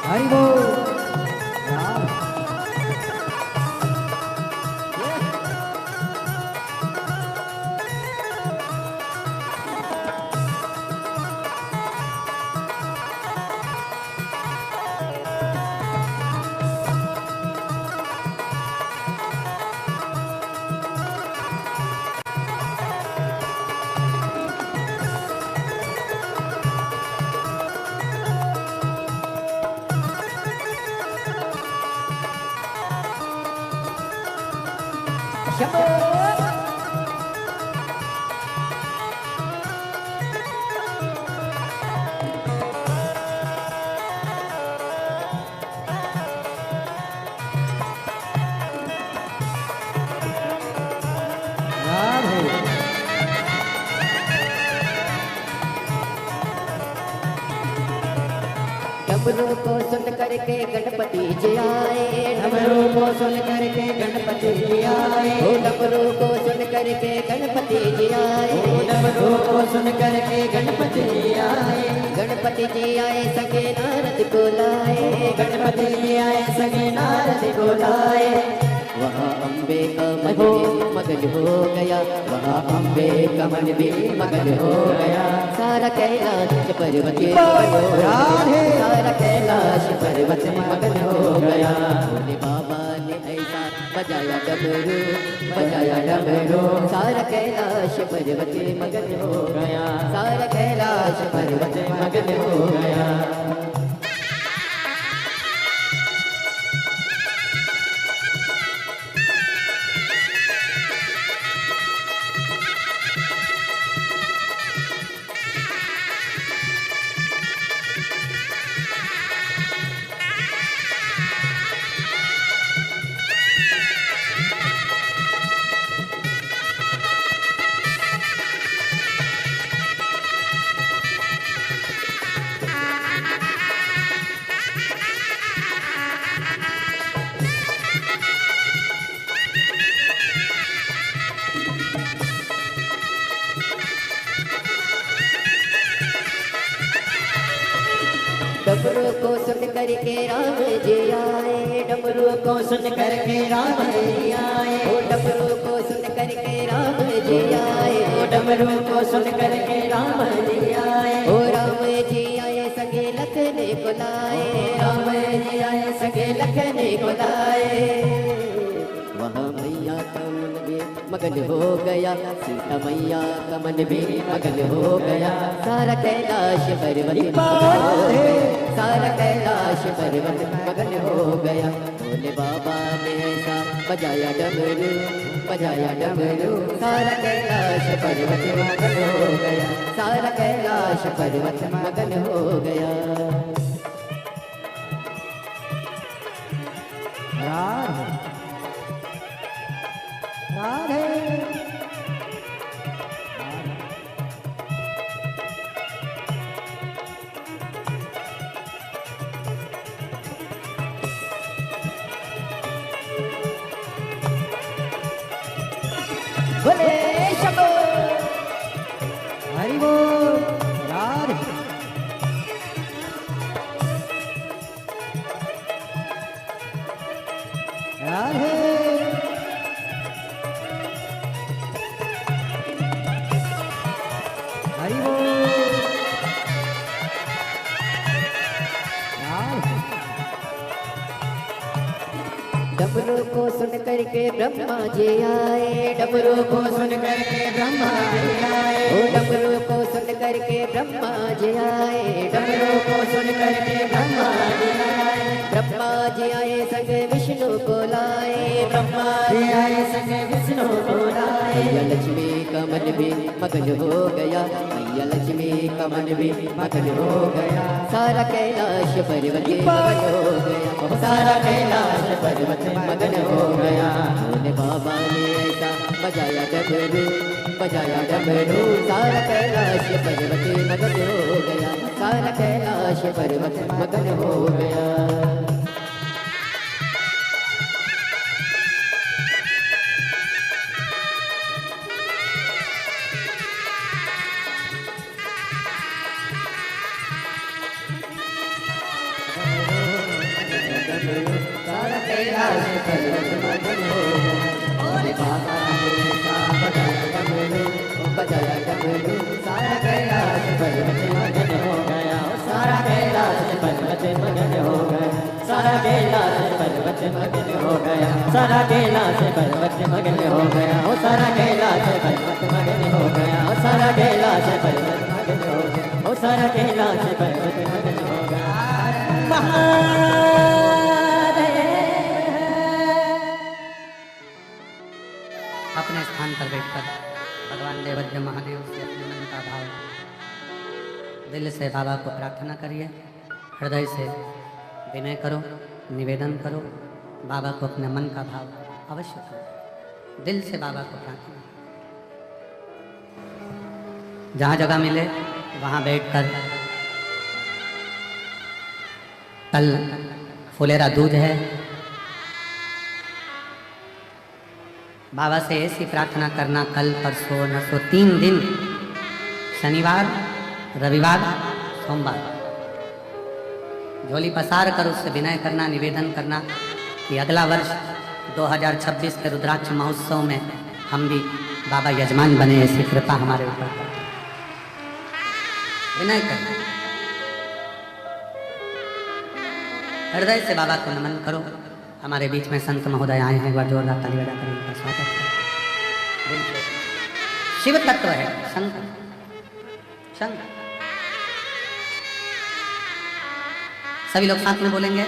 हरि बोल। डमरू को सुन करके गणपति जी आए। डमरू को सुन करके गणपति जी आए। ओ डमरू को सुन करके गणपति जी आए। डमरू को सुन करके गणपति जी आए। गणपति जी आए संगे नारद को लाए। गणपति जी आए संगे नारद को लाए। वहाँ अम्बे का मन भी मगन हो गया। वहाँ अम्बे का मन भी मगन हो गया। सारा कैलाश पर्वत मगन हो गया। सारा कैलाश पर्वत मगन हो गया। भोले बाबा ने ऐसा बजाया डमरू, बजाया बजाया डमरू सारा कैलाश पर्वत मगन हो गया सारा कैलाश पर्वत मगन हो गया डमरू को सुन करके राम जी आए डमरू को सुन करके राम जी आए ओ डमरू को सुन करके राम जी आए ओ डमरू को सुन करके राम जी आए ओ राम जी आए संगे लखने को लाए राम जी आए संगे लखने को लाए वहाँ मैया का मन भी मगन हो गया सीता मैया का मन भी मगन हो गया सारा कैलाश पर्वत सारा कैलाश पर्वत मगन हो गया भोले बाबा ने ऐसा बजाया डमरू सारा कैलाश पर्वत मगन हो गया सारा कैलाश पर्वत मगन हो गया राधे बोले शंभो हरि बोल राधे राधे हरि बोल राधे डमरू को सुन करके ब्रह्मा जी आए डमरू को सुन करके ब्रह्मा जी आए ओ डमरू को सुन करके ब्रह्मा जी आए डमरू को सुन करके ब्रह्मा जी आए ब्रह्मा जी आए संगे विष्णु को लाए ब्रह्मा जी आए संगे विष्णु को लाए मैया लक्ष्मी का मन भी मगन हो गया मैया लक्ष्मी का मन भी मगन हो गया सारा कैलाश पर्वत मगन हो गया सारा कैलाश पर्वत मगन हो गया भोले बाबा ने ऐसा बजाया डमरू सारा कैलाश पर्वत मगन हो गया सारा कैलाश पर्वत मगन हो गया सारा कैलाश पर्वत मगन हो गया भोले बाबा ने ऐसा बजाया डमरू सारा कैलाश पर्वत मगन हो गया सारा कैलाश पर्वत मगन हो गया सारा कैलाश पर्वत मगन हो गया सारा कैलाश पर्वत मगन हो गया ओ सारा कैलाश पर्वत मगन हो गया ओ सारा कैलाश पर्वत मगन हो गया ओ सारा कैलाश पर्वत मगन हो गया अपने स्थान पर बैठकर भगवान देवज्ञ महादेव से अपने मन का भाव दिल से बाबा को प्रार्थना करिए हृदय से विनय करो निवेदन करो बाबा को अपने मन का भाव अवश्य करो दिल से बाबा को प्रार्थना जहाँ जगह मिले वहाँ बैठकर कल फुलेरा दूध है बाबा से ऐसी प्रार्थना करना कल परसों नसो 3 दिन शनिवार रविवार सोमवार झोली पसार कर उससे विनय करना निवेदन करना कि अगला वर्ष 2026 के रुद्राक्ष महोत्सव में हम भी बाबा यजमान बने ऐसी कृपा हमारे ऊपर विनय करना हृदय से बाबा को नमन करो हमारे बीच में संत महोदय आए हैं एक बार जोरदार ताली बजाकर उनका स्वागत करें शिव तत्व है शंकर। शंकर सभी लोग साथ में बोलेंगे।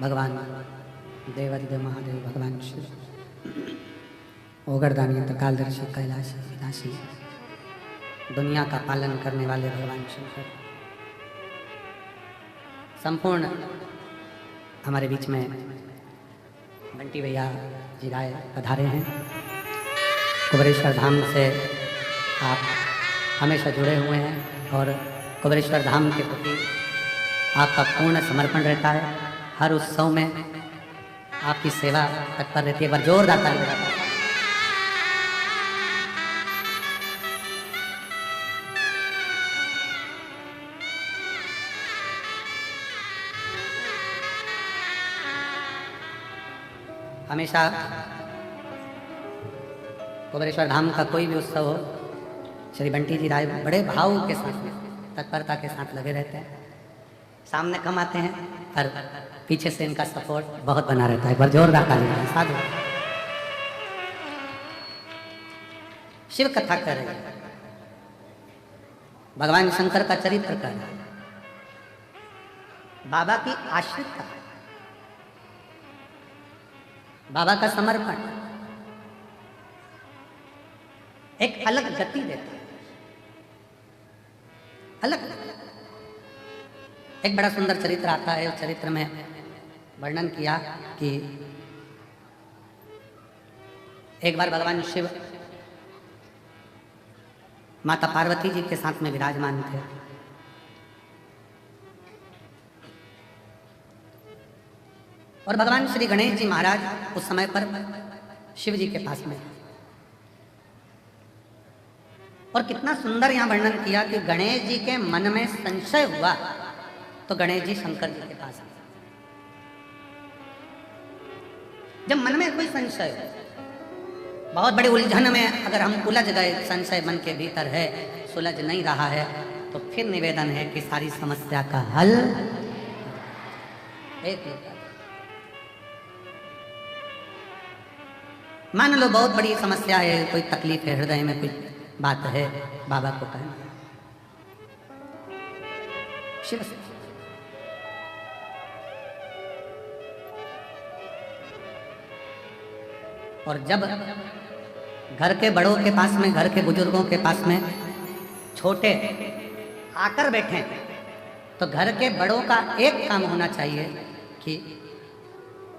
भगवान देवादिदेव महादेव भगवान शिव ओगरदानी कालदर्शी कैलाशी विनाशी दुनिया का पालन करने वाले भगवान शंकर संपूर्ण हमारे बीच में बंटी भैया जी राय पधारे हैं। कुबेरेश्वर धाम से आप हमेशा जुड़े हुए हैं और कुबेरेश्वर धाम के प्रति आपका पूर्ण समर्पण रहता है। हर उत्सव में आपकी सेवा तत्पर रहती है। एक बार जोरदार ताली बजाएं। हमेशा कुबेरेश्वर धाम का कोई भी उत्सव हो, श्री बंटी जी राय बड़े भाव के साथ तत्परता के साथ लगे रहते हैं। सामने कम आते हैं पर पीछे से इनका सपोर्ट बहुत बना रहता है। एक बार जोरदार ताली बजाएं। साधु शिव कथा कर रहे हैं, भगवान शंकर का चरित्र कर रहे हैं, बाबा की आश्रितता, बाबा का समर्पण एक अलग गति देता है। अलग एक बड़ा सुंदर चरित्र आता है। उस चरित्र में वर्णन किया कि एक बार भगवान शिव माता पार्वती जी के साथ में विराजमान थे और भगवान श्री गणेश जी महाराज उस समय पर शिव जी के पास में। और कितना सुंदर यहाँ वर्णन किया कि गणेश जी के मन में संशय हुआ तो गणेश जी शंकर जी के पास आए। जब मन में कोई संशय हो, बहुत बड़ी उलझन में अगर हम उलझ गए, संशय मन के भीतर है, सुलझ नहीं रहा है, तो फिर निवेदन है कि सारी समस्या का हल एक मान लो बहुत बड़ी समस्या है, कोई तकलीफ है, हृदय में कोई बात है, बाबा को कहना शिव से। और जब घर के बड़ों के पास में, घर के बुजुर्गों के पास में छोटे आकर बैठे तो घर के बड़ों का एक काम होना चाहिए कि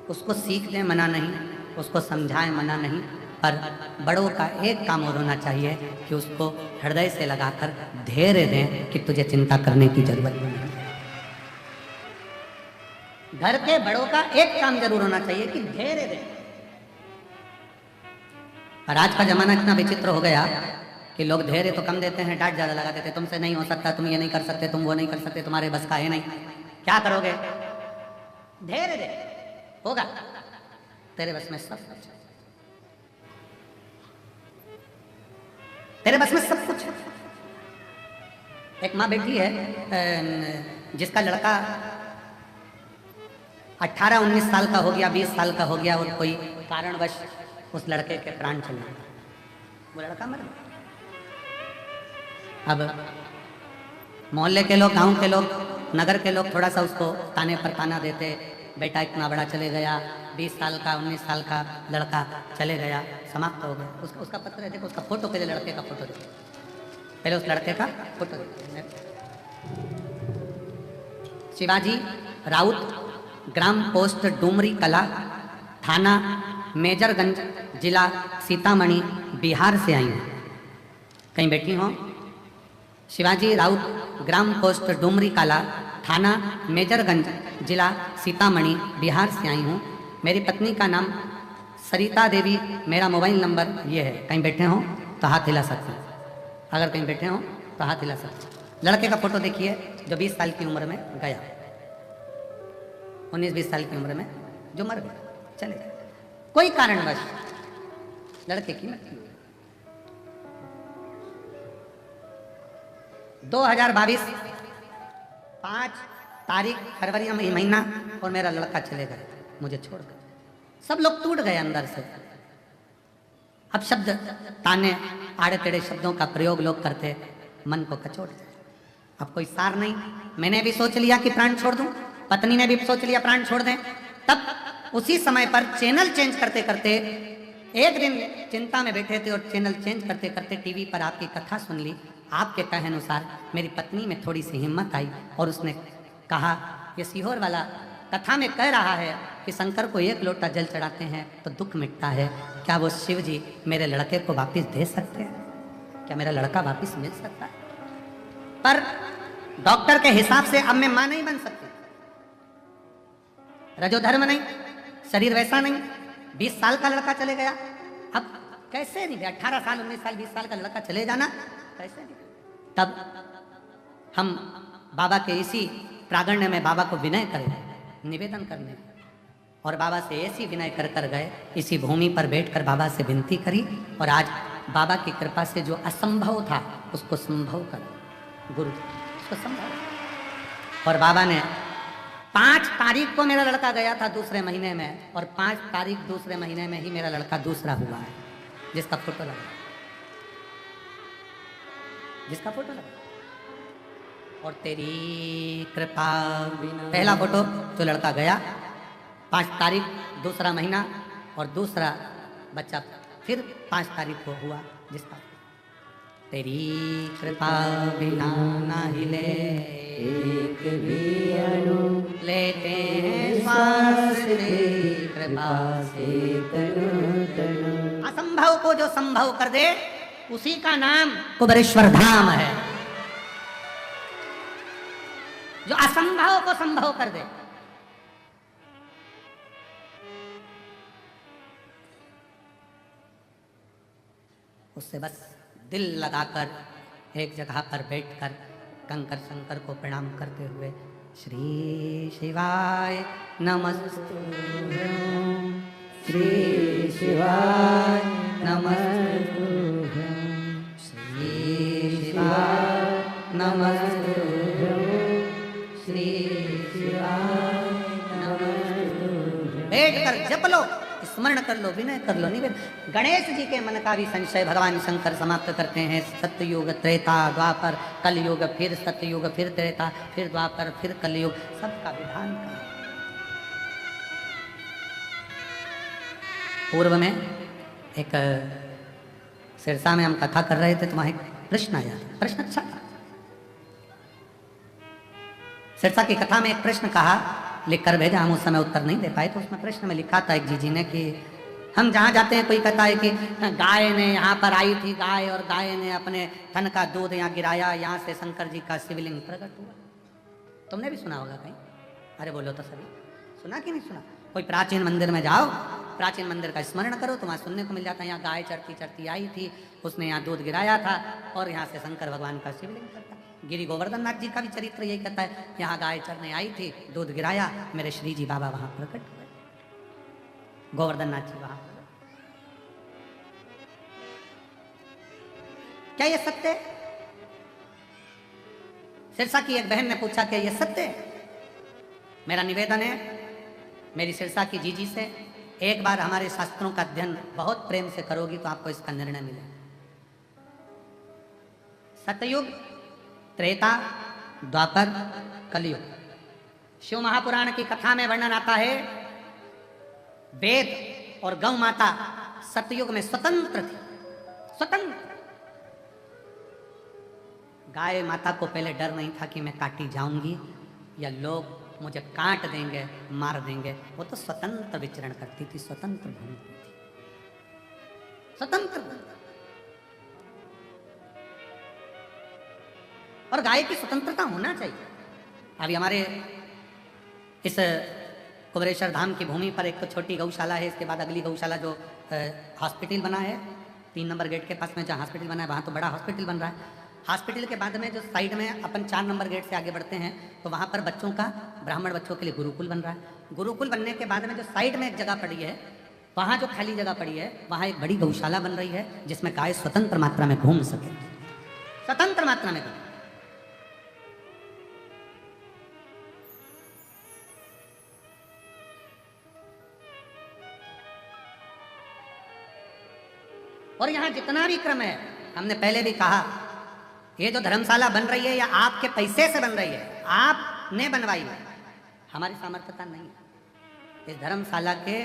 उसको सीख दें, मना नहीं, उसको समझाएं, मना नहीं, पर बड़ों का एक काम और होना चाहिए कि उसको हृदय से लगाकर धैर्य दें कि तुझे चिंता करने की जरूरत नहीं है। घर के बड़ों का एक काम जरूर होना चाहिए कि धैर्य दें। पर आज का जमाना इतना विचित्र हो गया कि लोग धैर्य तो कम देते हैं, डांट ज्यादा लगा देते हैं। तुमसे नहीं हो सकता, तुम ये नहीं कर सकते, तुम वो नहीं कर सकते, तुम्हारे बस का है नहीं, क्या करोगे? धैर्य दे, होगा, तेरे बस में सब कुछ, तेरे बस में सब कुछ। एक माँ बैठी है जिसका लड़का 18-19 साल का हो गया, 20 साल का हो गया, और कोई कारणवश उस लड़के के प्राण चले गए, वो लड़का मर गया। अब मोहल्ले के लोग, गांव के लोग, नगर के लोग थोड़ा सा उसको ताने पर ताना देते, बेटा इतना बड़ा चले गया, 20 साल का 19 साल का लड़का चले गया, समाप्त हो गया। उसका पत्र है, देखो उसका फोटो, पहले लड़के का फोटो देखो, पहले उस लड़के का फोटो देखो। शिवाजी राउत, ग्राम पोस्ट डुमरी कला, थाना मेजरगंज, जिला सीतामढ़ी, बिहार से आई हूँ। कहीं बैठी हो? शिवाजी राउत, ग्राम पोस्ट डुमरी कला, थाना मेजरगंज, जिला सीतामढ़ी, बिहार से आई हूँ। मेरी पत्नी का नाम सरिता देवी, मेरा मोबाइल नंबर ये है। कहीं बैठे हो तो हाथ हिला सकते हैं, अगर कहीं बैठे हो तो हाथ हिला सकते हैं। लड़के का फोटो देखिए जो 20 साल की उम्र में गया, 19-20 साल की उम्र में जो मर गया, चले गए कोई कारणवश, लड़के की मृत्यु। 2022 5 तारीख फरवरी महीना, और मेरा लड़का चले गए मुझे छोड़कर। सब लोग टूट गए अंदर से। अब शब्द, ताने, आड़े टेढ़े शब्दों का प्रयोग लोग करते, मन को कचोट जाए। अब कोई सार नहीं। मैंने भी सोच लिया कि प्राण छोड़ दूं, पत्नी ने भी सोच लिया प्राण छोड़ दें। तब उसी समय पर चैनल चेंज करते करते एक दिन चिंता में बैठे थे, और चैनल चेंज करते करते टीवी पर आपकी कथा सुन ली। आपके कहे अनुसार मेरी पत्नी में थोड़ी सी हिम्मत आई, और उसने कहा, ये सीहोर वाला कथा में कह रहा है कि शंकर को एक लोटा जल चढ़ाते हैं तो दुख मिटता है। क्या वो शिव जी मेरे लड़के को वापिस दे सकते हैं? क्या मेरा लड़का वापिस मिल सकता है? पर डॉक्टर के हिसाब से अब मैं मां नहीं बन सकती, रजोधर्म नहीं, शरीर वैसा नहीं। 20 साल का लड़का चले गया, अब कैसे नहीं? 18 साल 19 साल 20 साल का लड़का चले जाना कैसे नहीं? तब हम बाबा के इसी प्रांगण में बाबा को विनय करें, निवेदन करने, और बाबा से ऐसी विनय कर कर गए, इसी भूमि पर बैठकर बाबा से विनती करी, और आज बाबा की कृपा से जो असंभव था उसको संभव कर, गुरु उसको संभव। और बाबा ने 5 तारीख को मेरा लड़का गया था दूसरे महीने में, और 5 तारीख दूसरे महीने में ही मेरा लड़का दूसरा हुआ है, जिसका फोटो लगा, जिसका फोटो लगा। और तेरी कृपा, पहला फोटो तो लड़का गया 5 तारीख दूसरा महीना, और दूसरा बच्चा फिर 5 तारीख को हुआ, जिसका तेरी कृपा बिना ना हिले एक भी अणु, लेते हैं श्वास तेरी कृपा से तनु तनु। असंभव को जो संभव कर दे उसी का नाम कुबेरेश्वर धाम है, जो असंभव को संभव कर दे। उससे बस दिल लगाकर एक जगह पर बैठकर कंकर शंकर को प्रणाम करते हुए, श्री शिवाय नमस्तुभ्यं, श्री शिवाय नमस्तुभ्यं, श्री शिवाय नमस्तुभ्यं, श्री शिवाय नमस्तुभ्यं। बैठकर जप लो, स्मरण कर लो, विनय कर लो, निवेदन। गणेश जी के मन का भी संशय भगवान शंकर समाप्त करते हैं। सत्ययुग, त्रेता, द्वापर, कलयुग, फिर सत्ययुग, फिर त्रेता, फिर द्वापर, फिर कलयुग, सबका विधान का। पूर्व में एक सिरसा में हम कथा कर रहे थे तो वहां एक प्रश्न आया, प्रश्न अच्छा था। सिरसा की कथा में एक प्रश्न कहा, लिख कर भेजा, हम उस समय उत्तर नहीं दे पाए, तो उसमें प्रश्न में लिखा था एक जी ने कि हम जहाँ जाते हैं कोई कहता है कि गाय ने यहाँ पर आई थी गाय, और गाय ने अपने थन का दूध यहाँ गिराया, यहाँ से शंकर जी का शिवलिंग प्रकट हुआ। तुमने भी सुना होगा कहीं? अरे बोलो तो सभी, सुना कि नहीं सुना? कोई प्राचीन मंदिर में जाओ, प्राचीन मंदिर का स्मरण करो तो वहाँ सुनने को मिल जाता है यहाँ गाय चढ़ती चढ़ती आई थी, उसने यहाँ दूध गिराया था और यहाँ से शंकर भगवान का शिवलिंग प्रकट। गिरी गोवर्धन नाथ जी का भी चरित्र यही कहता है, यहाँ गाय चढ़ने आई थी, दूध गिराया, मेरे श्री जी बाबा वहाँ प्रकट हुए, गोवर्धन नाथ जी वहाँ। क्या ये सत्य है? सिरसा की एक बहन ने पूछा क्या ये सत्य है? मेरा निवेदन है मेरी सिरसा की जीजी से, एक बार हमारे शास्त्रों का अध्ययन बहुत प्रेम से करोगी तो आपको इसका निर्णय मिलेगा। सतयुग, त्रेता, द्वापर, कलयुग। शिव महापुराण की कथा में वर्णन आता है वेद और गौ माता सतयुग में स्वतंत्र थी, स्वतंत्र। गाय माता को पहले डर नहीं था कि मैं काटी जाऊंगी या लोग मुझे काट देंगे, मार देंगे। वो तो स्वतंत्र विचरण करती थी, स्वतंत्र घूमती थी, स्वतंत्र। और गाय की स्वतंत्रता होना चाहिए। अभी हमारे इस कुबरेश्वर धाम की भूमि पर एक तो छोटी गौशाला है, इसके बाद अगली गौशाला जो हॉस्पिटल बना है 3 नंबर गेट के पास में जहाँ हॉस्पिटल बना है वहाँ तो बड़ा हॉस्पिटल बन रहा है। हॉस्पिटल के बाद में जो साइड में अपन 4 नंबर गेट से आगे बढ़ते हैं तो वहाँ पर बच्चों का, ब्राह्मण बच्चों के लिए गुरुकुल बन रहा है। गुरुकुल बनने के बाद में जो साइड में एक जगह पड़ी है, वहाँ जो खाली जगह पड़ी है वहाँ एक बड़ी गौशाला बन रही है जिसमें गाय स्वतंत्र मात्रा में घूम सके, स्वतंत्र मात्रा में घूम। और यहाँ जितना भी क्रम है, हमने पहले भी कहा, ये जो धर्मशाला बन रही है या आपके पैसे से बन रही है, आपने बनवाई है, हमारी सामर्थ्यता नहीं है। इस धर्मशाला के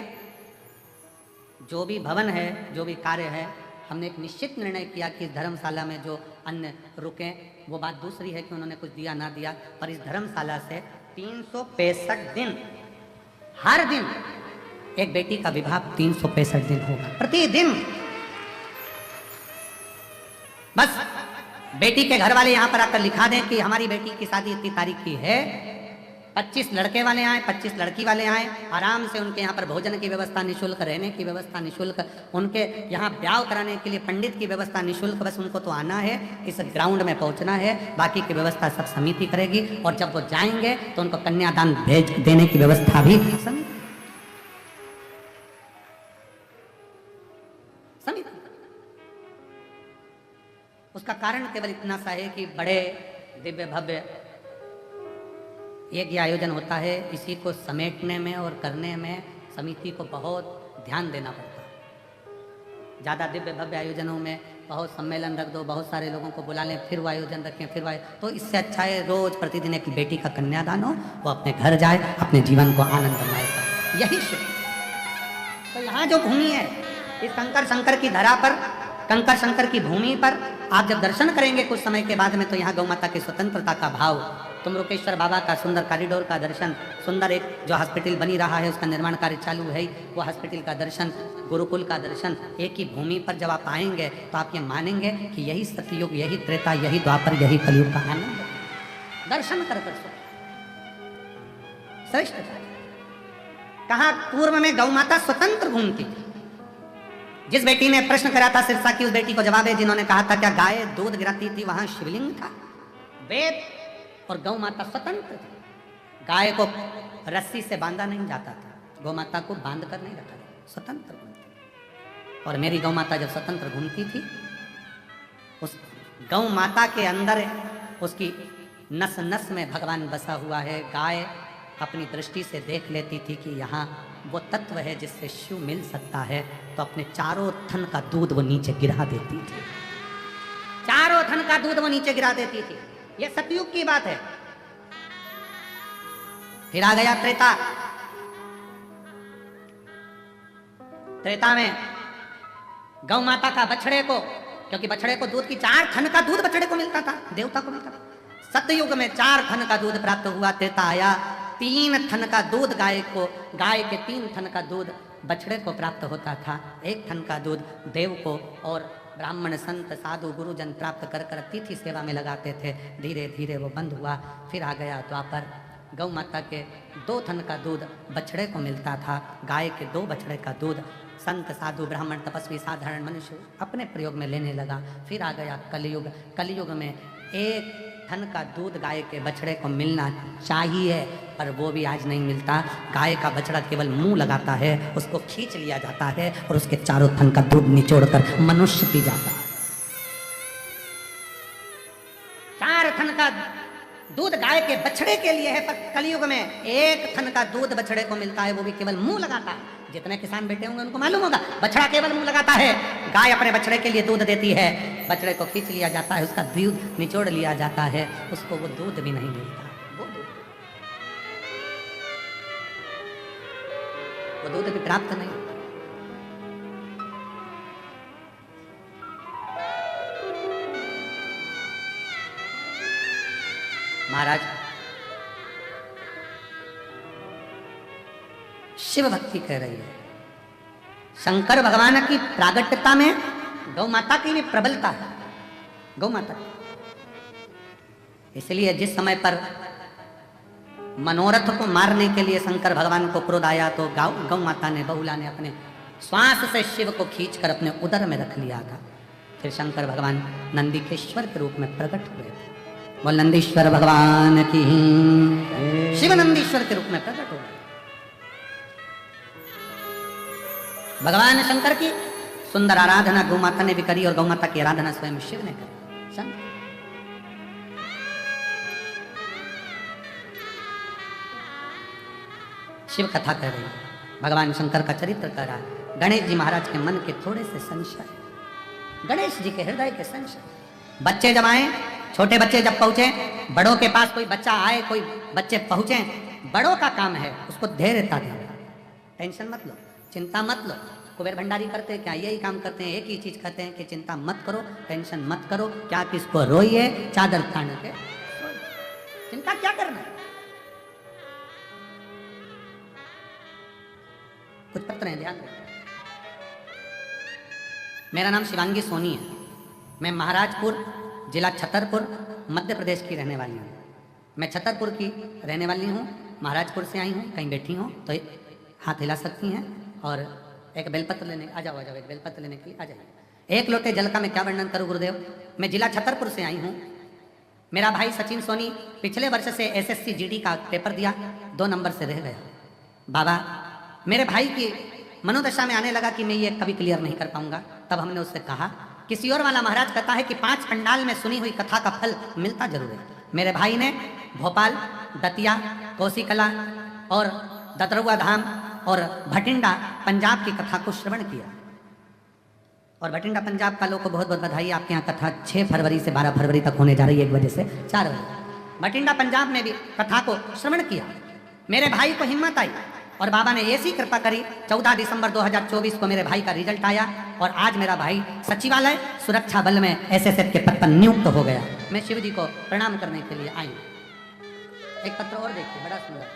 जो भी भवन है, जो भी कार्य है, हमने एक निश्चित निर्णय किया कि इस धर्मशाला में जो अन्न रुके, वो बात दूसरी है कि उन्होंने कुछ दिया ना दिया, पर इस धर्मशाला से 365 दिन, हर दिन एक बेटी का विवाह 365 दिन होगा, प्रतिदिन। बस बेटी के घर वाले यहाँ पर आकर लिखा दें कि हमारी बेटी की शादी इतनी तारीख की है, 25 लड़के वाले आए, 25 लड़की वाले आए, आराम से उनके यहाँ पर भोजन की व्यवस्था निःशुल्क, रहने की व्यवस्था निःशुल्क, उनके यहाँ ब्याह कराने के लिए पंडित की व्यवस्था निःशुल्क। बस उनको तो आना है, इस ग्राउंड में पहुँचना है, बाकी की व्यवस्था सब समिति करेगी। और जब वो जाएंगे तो उनको कन्यादान भेज देने की व्यवस्था भी समिति। उसका कारण केवल इतना सा है कि बड़े दिव्य भव्य यज्ञ आयोजन होता है, इसी को समेटने में और करने में समिति को बहुत ध्यान देना पड़ता है। ज़्यादा दिव्य भव्य आयोजनों में बहुत सम्मेलन रख दो, बहुत सारे लोगों को बुला लें, फिर वो आयोजन रखें, फिर वो, तो इससे अच्छा है रोज प्रतिदिन एक बेटी का कन्यादान हो, वो अपने घर जाए, अपने जीवन को आनंदमय करे, यही शुभ। तो यहाँ जो भूमि है, इस कंकर शंकर की धरा पर, कंकर शंकर की भूमि पर आप जब दर्शन करेंगे कुछ समय के बाद में, तो यहाँ गौ माता की स्वतंत्रता का भाव, तुमरुकेश्वर बाबा का सुंदर कॉरिडोर का दर्शन, सुंदर एक जो हॉस्पिटल बनी रहा है उसका निर्माण कार्य चालू है, वो हॉस्पिटल का दर्शन, गुरुकुल का दर्शन, एक ही भूमि पर जब आप आएंगे तो आप ये मानेंगे कि यही सतयुग, यही त्रेता, यही द्वापर, यही कलयुग का आनंद दर्शन कर श्रेष्ठ। कहा पूर्व में गौ माता स्वतंत्र घूमती थी। जिस बेटी ने प्रश्न करा था सिरसा की, उस बेटी को जवाब है जिन्होंने कहा था क्या गाय दूध गिराती थी, वहां शिवलिंग था। वेद और गौ माता स्वतंत्र थी। गाय को रस्सी से बांधा नहीं जाता था, गौ माता को बांध कर नहीं रखा था, स्वतंत्र घूमती। और मेरी गौ माता जब स्वतंत्र घूमती थी, उस गौ माता के अंदर उसकी नस नस में भगवान बसा हुआ है। गाय अपनी दृष्टि से देख लेती थी कि यहाँ वो तत्व है जिससे शिव मिल सकता है, तो अपने चारों थन का दूध वो नीचे गिरा देती थी, चारों थन का दूध वो नीचे गिरा देती थी। ये सतयुग की बात है। फिर आ गया त्रेता। त्रेता में गौ माता का बछड़े को, क्योंकि बछड़े को दूध की 4 थन का दूध बछड़े को मिलता था, देवता को मिलता था। सतयुग में 4 थन का दूध प्राप्त हुआ। त्रेता आया, 3 थन का दूध गाय को, गाय के 3 थन का दूध बछड़े को प्राप्त होता था। 1 थन का दूध देव को और ब्राह्मण संत साधु गुरुजन प्राप्त कर कर अतिथि सेवा में लगाते थे। धीरे धीरे वो बंद हुआ। फिर आ गया द्वापर। गौ माता के 2 थन का दूध बछड़े को मिलता था। गाय के 2 बछड़े का दूध संत साधु ब्राह्मण तपस्वी साधारण मनुष्य अपने प्रयोग में लेने लगा। फिर आ गया कलयुग। कलयुग में 1 थन का दूध गाय के बछड़े को मिलना चाहिए, पर वो भी आज नहीं मिलता। गाय का बछड़ा केवल मुंह लगाता है, उसको खींच लिया जाता है और उसके चारों थन का दूध निचोड़कर मनुष्य पी जाता है। 4 थन का दूध गाय के बछड़े के लिए है, पर कलयुग में 1 थन का दूध बछड़े को मिलता है, वो भी केवल मुंह लगाता है। जितने किसान बैठे होंगे उनको मालूम होगा, बछड़ा केवल मुंह लगाता है। गाय अपने बछड़े के लिए दूध देती है, बछड़े को खींच लिया जाता है, उसका दूध निचोड़ लिया जाता है, उसको वो दूध भी नहीं मिलता। वो दूध भी प्राप्त नहीं। महाराज शिव भक्ति कह रही है। शंकर भगवान की प्रागट्यता में गौ माता की भी प्रबलता है। गौ माता, इसलिए जिस समय पर मनोरथ को मारने के लिए शंकर भगवान को क्रोध आया तो गौ माता ने, बहुला ने अपने श्वास से शिव को खींचकर अपने उदर में रख लिया था। फिर शंकर भगवान नंदीकेश्वर के रूप में प्रकट हुए थे। बोल नंदीश्वर भगवान की। शिव नंदीश्वर के रूप में प्रकट हुए। भगवान शंकर की सुंदर आराधना गौ माता ने भी करी और गौ माता की आराधना स्वयं शिव ने करी। शंकर शिव कथा कह रही है, भगवान शंकर का चरित्र कह रहा है। गणेश जी महाराज के मन के थोड़े से संशय, गणेश जी के हृदय के संशय। बच्चे जब आए, छोटे बच्चे जब पहुंचे, बड़ों के पास कोई बच्चा आए, कोई बच्चे पहुंचे, बड़ों का काम है उसको धैर्यता देना। टेंशन मत लो, चिंता मत लो। कुबेर भंडारी करते हैं क्या? यही काम करते हैं, एक ही चीज कहते हैं कि चिंता मत करो, टेंशन मत करो, क्या किसको रोइए, चादर तान के चिंता क्या करना। कुछ पत्र हैं, ध्यान रखो। मेरा नाम शिवांगी सोनी है। मैं महाराजपुर जिला छतरपुर मध्य प्रदेश की रहने वाली हूँ। मैं छतरपुर की रहने वाली हूँ, महाराजपुर से आई हूँ। कहीं बैठी हूँ तो हाथ हिला सकती हैं और एक बेलपत्र लेने, आ जाओ एक बेलपत्र लेने के लिए आ जाइए। 1 लोटे जल का मैं क्या वर्णन करूँ गुरुदेव। मैं जिला छतरपुर से आई हूँ। मेरा भाई सचिन सोनी पिछले वर्ष से SSC GD का पेपर दिया, 2 नंबर से रह गया। बाबा, मेरे भाई की मनोदशा में आने लगा कि मैं ये कभी क्लियर नहीं कर पाऊंगा। तब हमने उससे कहा, किसी और वाला महाराज कहता है कि 5 पंडाल में सुनी हुई कथा का फल मिलता जरूर है। मेरे भाई ने भोपाल, दतिया, कोसीकला और दतरुआ धाम और भटिंडा पंजाब की कथा को श्रवण किया। और भटिंडा पंजाब का लोग को बहुत बहुत बधाई। आपके यहाँ कथा 6 फरवरी से 12 फरवरी तक होने जा रही है, 1 बजे से 4 बजे। भटिंडा पंजाब में भी कथा को श्रवण किया। मेरे भाई को हिम्मत आई और बाबा ने ऐसी कृपा करी, 14 दिसंबर 2024 को मेरे भाई का रिजल्ट आया और आज मेरा भाई सचिवालय सुरक्षा बल में SSF के पद पर नियुक्त हो गया। मैं शिव जी को प्रणाम करने के लिए आई। एक पत्र और देखिए, बड़ा सुंदर।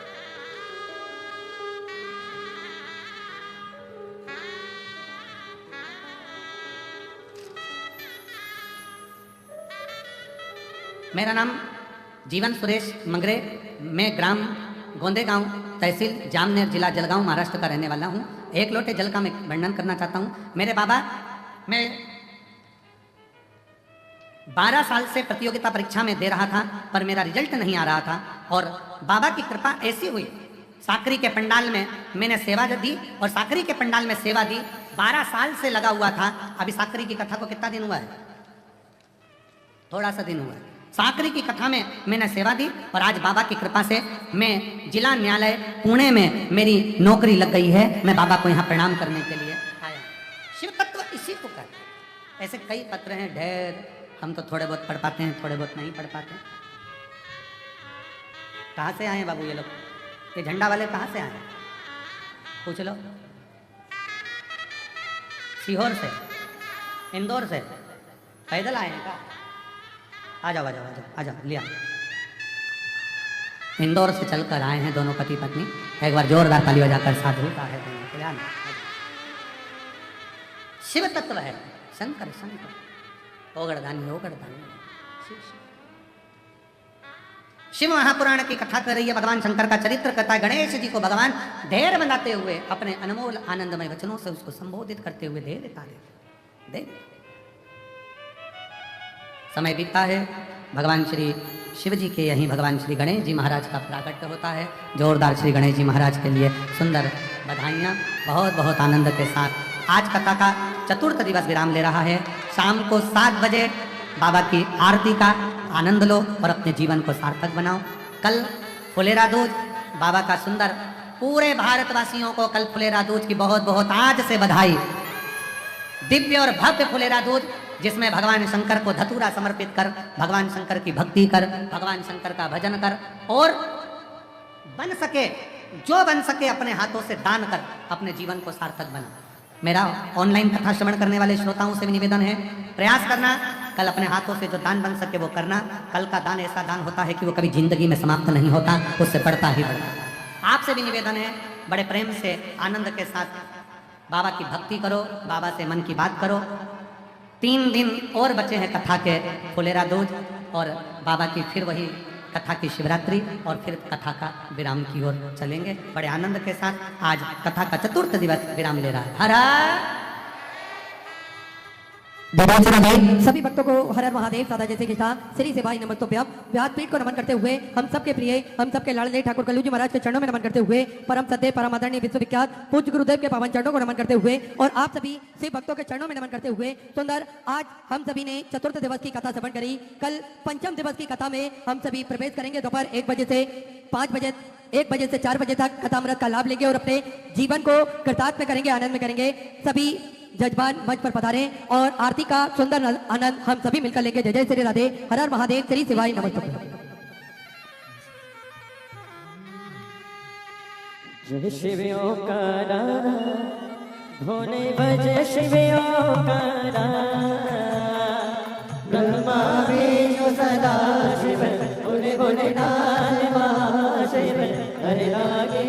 मेरा नाम जीवन सुरेश मंगरे, मैं ग्राम गोंदेगांव, तहसील जामनेर, जिला जलगांव, महाराष्ट्र का रहने वाला हूँ। 1 लोटे जल का मैं वर्णन करना चाहता हूँ। मेरे बाबा, मैं 12 साल से प्रतियोगिता परीक्षा में दे रहा था पर मेरा रिजल्ट नहीं आ रहा था और बाबा की कृपा ऐसी हुई, साकरी के पंडाल में मैंने सेवा दी और साकरी के पंडाल में सेवा दी। 12 साल से लगा हुआ था। अभी साकरी की कथा को कितना दिन हुआ है? थोड़ा सा दिन हुआ है। साकरी की कथा में मैंने सेवा दी और आज बाबा की कृपा से मैं जिला न्यायालय पुणे में मेरी नौकरी लग गई है। मैं बाबा को यहाँ प्रणाम करने के लिए आया। शिव तत्व इसी को कहते। ऐसे कई पत्र हैं ढेर, हम तो थोड़े बहुत पढ़ पाते हैं, थोड़े बहुत नहीं पढ़ पाते। कहाँ से आए हैं बाबू ये लोग? ये झंडा वाले कहाँ से आए? पूछ लो। सीहोर से, इंदौर से पैदल आए हैं क्या? आ जाओ आ जाओ आ जाओ आ जाओ, लिया। इंदौर से चलकर आए हैं दोनों पति पत्नी। एक बार जोरदार ताली बजाकर साधु का है दोनों के लिए। शिव तत्व है, शंकर शंकर, ओगड़दानी ओगड़दानी। शिव महापुराण की कथा कर रही है, भगवान शंकर का चरित्र करता है। गणेश जी को भगवान ढेर बनाते हुए अपने अनमोल आनंदमय वचनों से उसको संबोधित करते हुए दे देता है। समय बीतता है, भगवान श्री शिव जी के यहीं भगवान श्री गणेश जी महाराज का प्राकट्य होता है। जोरदार श्री गणेश जी महाराज के लिए सुंदर बधाइयाँ, बहुत बहुत आनंद के साथ। आज कथा का चतुर्थ दिवस विराम ले रहा है। शाम को 7 बजे बाबा की आरती का आनंद लो और अपने जीवन को सार्थक बनाओ। कल फुलेरा दूज बाबा का सुंदर, पूरे भारतवासियों को कल फुलेरा दूज की बहुत बहुत आज से बधाई। दिव्य और भव्य फुलेरा दूज, जिसमें भगवान शंकर को धतूरा समर्पित कर, भगवान शंकर की भक्ति कर, भगवान शंकर का भजन कर, और बन सके जो बन सके अपने हाथों से दान कर अपने जीवन को सार्थक बना। मेरा ऑनलाइन कथा श्रवण करने वाले श्रोताओं से भी निवेदन है, प्रयास करना कल अपने हाथों से जो दान बन सके वो करना। कल का दान ऐसा दान होता है कि वो कभी जिंदगी में समाप्त नहीं होता, उससे बढ़ता ही बढ़ता। आपसे भी निवेदन है, बड़े प्रेम से आनंद के साथ बाबा की भक्ति करो, बाबा से मन की बात करो। 3 दिन और बचे हैं कथा के फुलेरा दूज, और बाबा की फिर वही कथा की शिवरात्रि, और फिर कथा का विराम की ओर चलेंगे बड़े आनंद के साथ। आज कथा का चतुर्थ दिवस विराम ले रहा है। हर हर सभी भक्तों को हर हर महादेव दादा जैसे के साथ श्री सेवाई नमस्तोभ्यम व्यासपीठ को नमन करते हुए, हम सबके प्रिय, हम सबके लाडले ठाकुर कल्लू जी महाराज के चरणों में नमन करते हुए, परम सत्य परम आदरणीय विश्वविख्यात पूज्य गुरुदेव के पावन चरणों को नमन करते हुए, और आप सभी शिव भक्तों के चरणों में नमन करते हुए सुंदर आज हम सभी ने चतुर्थ दिवस की कथा श्रवण करी। कल पंचम दिवस की कथा में हम सभी प्रवेश करेंगे दोपहर 1 बजे से 5 बजे, 1 बजे से 4 बजे तक कथामृत का लाभ लेंगे और अपने जीवन को कृतार्थ में करेंगे, आनंद में करेंगे। सभी जजमान मंच पर पधारे और आरती का सुंदर आनंद हम सभी मिलकर लेंगे। जय जय श्री राधे, हर हर महादेव, श्री शिवाय नमस्तुभ्यं। जय शिवों का भोले भज शिवों का ब्रह्मा विष्णु सदा शिव, बोले बोले नाथ महाशिव, हरे लागे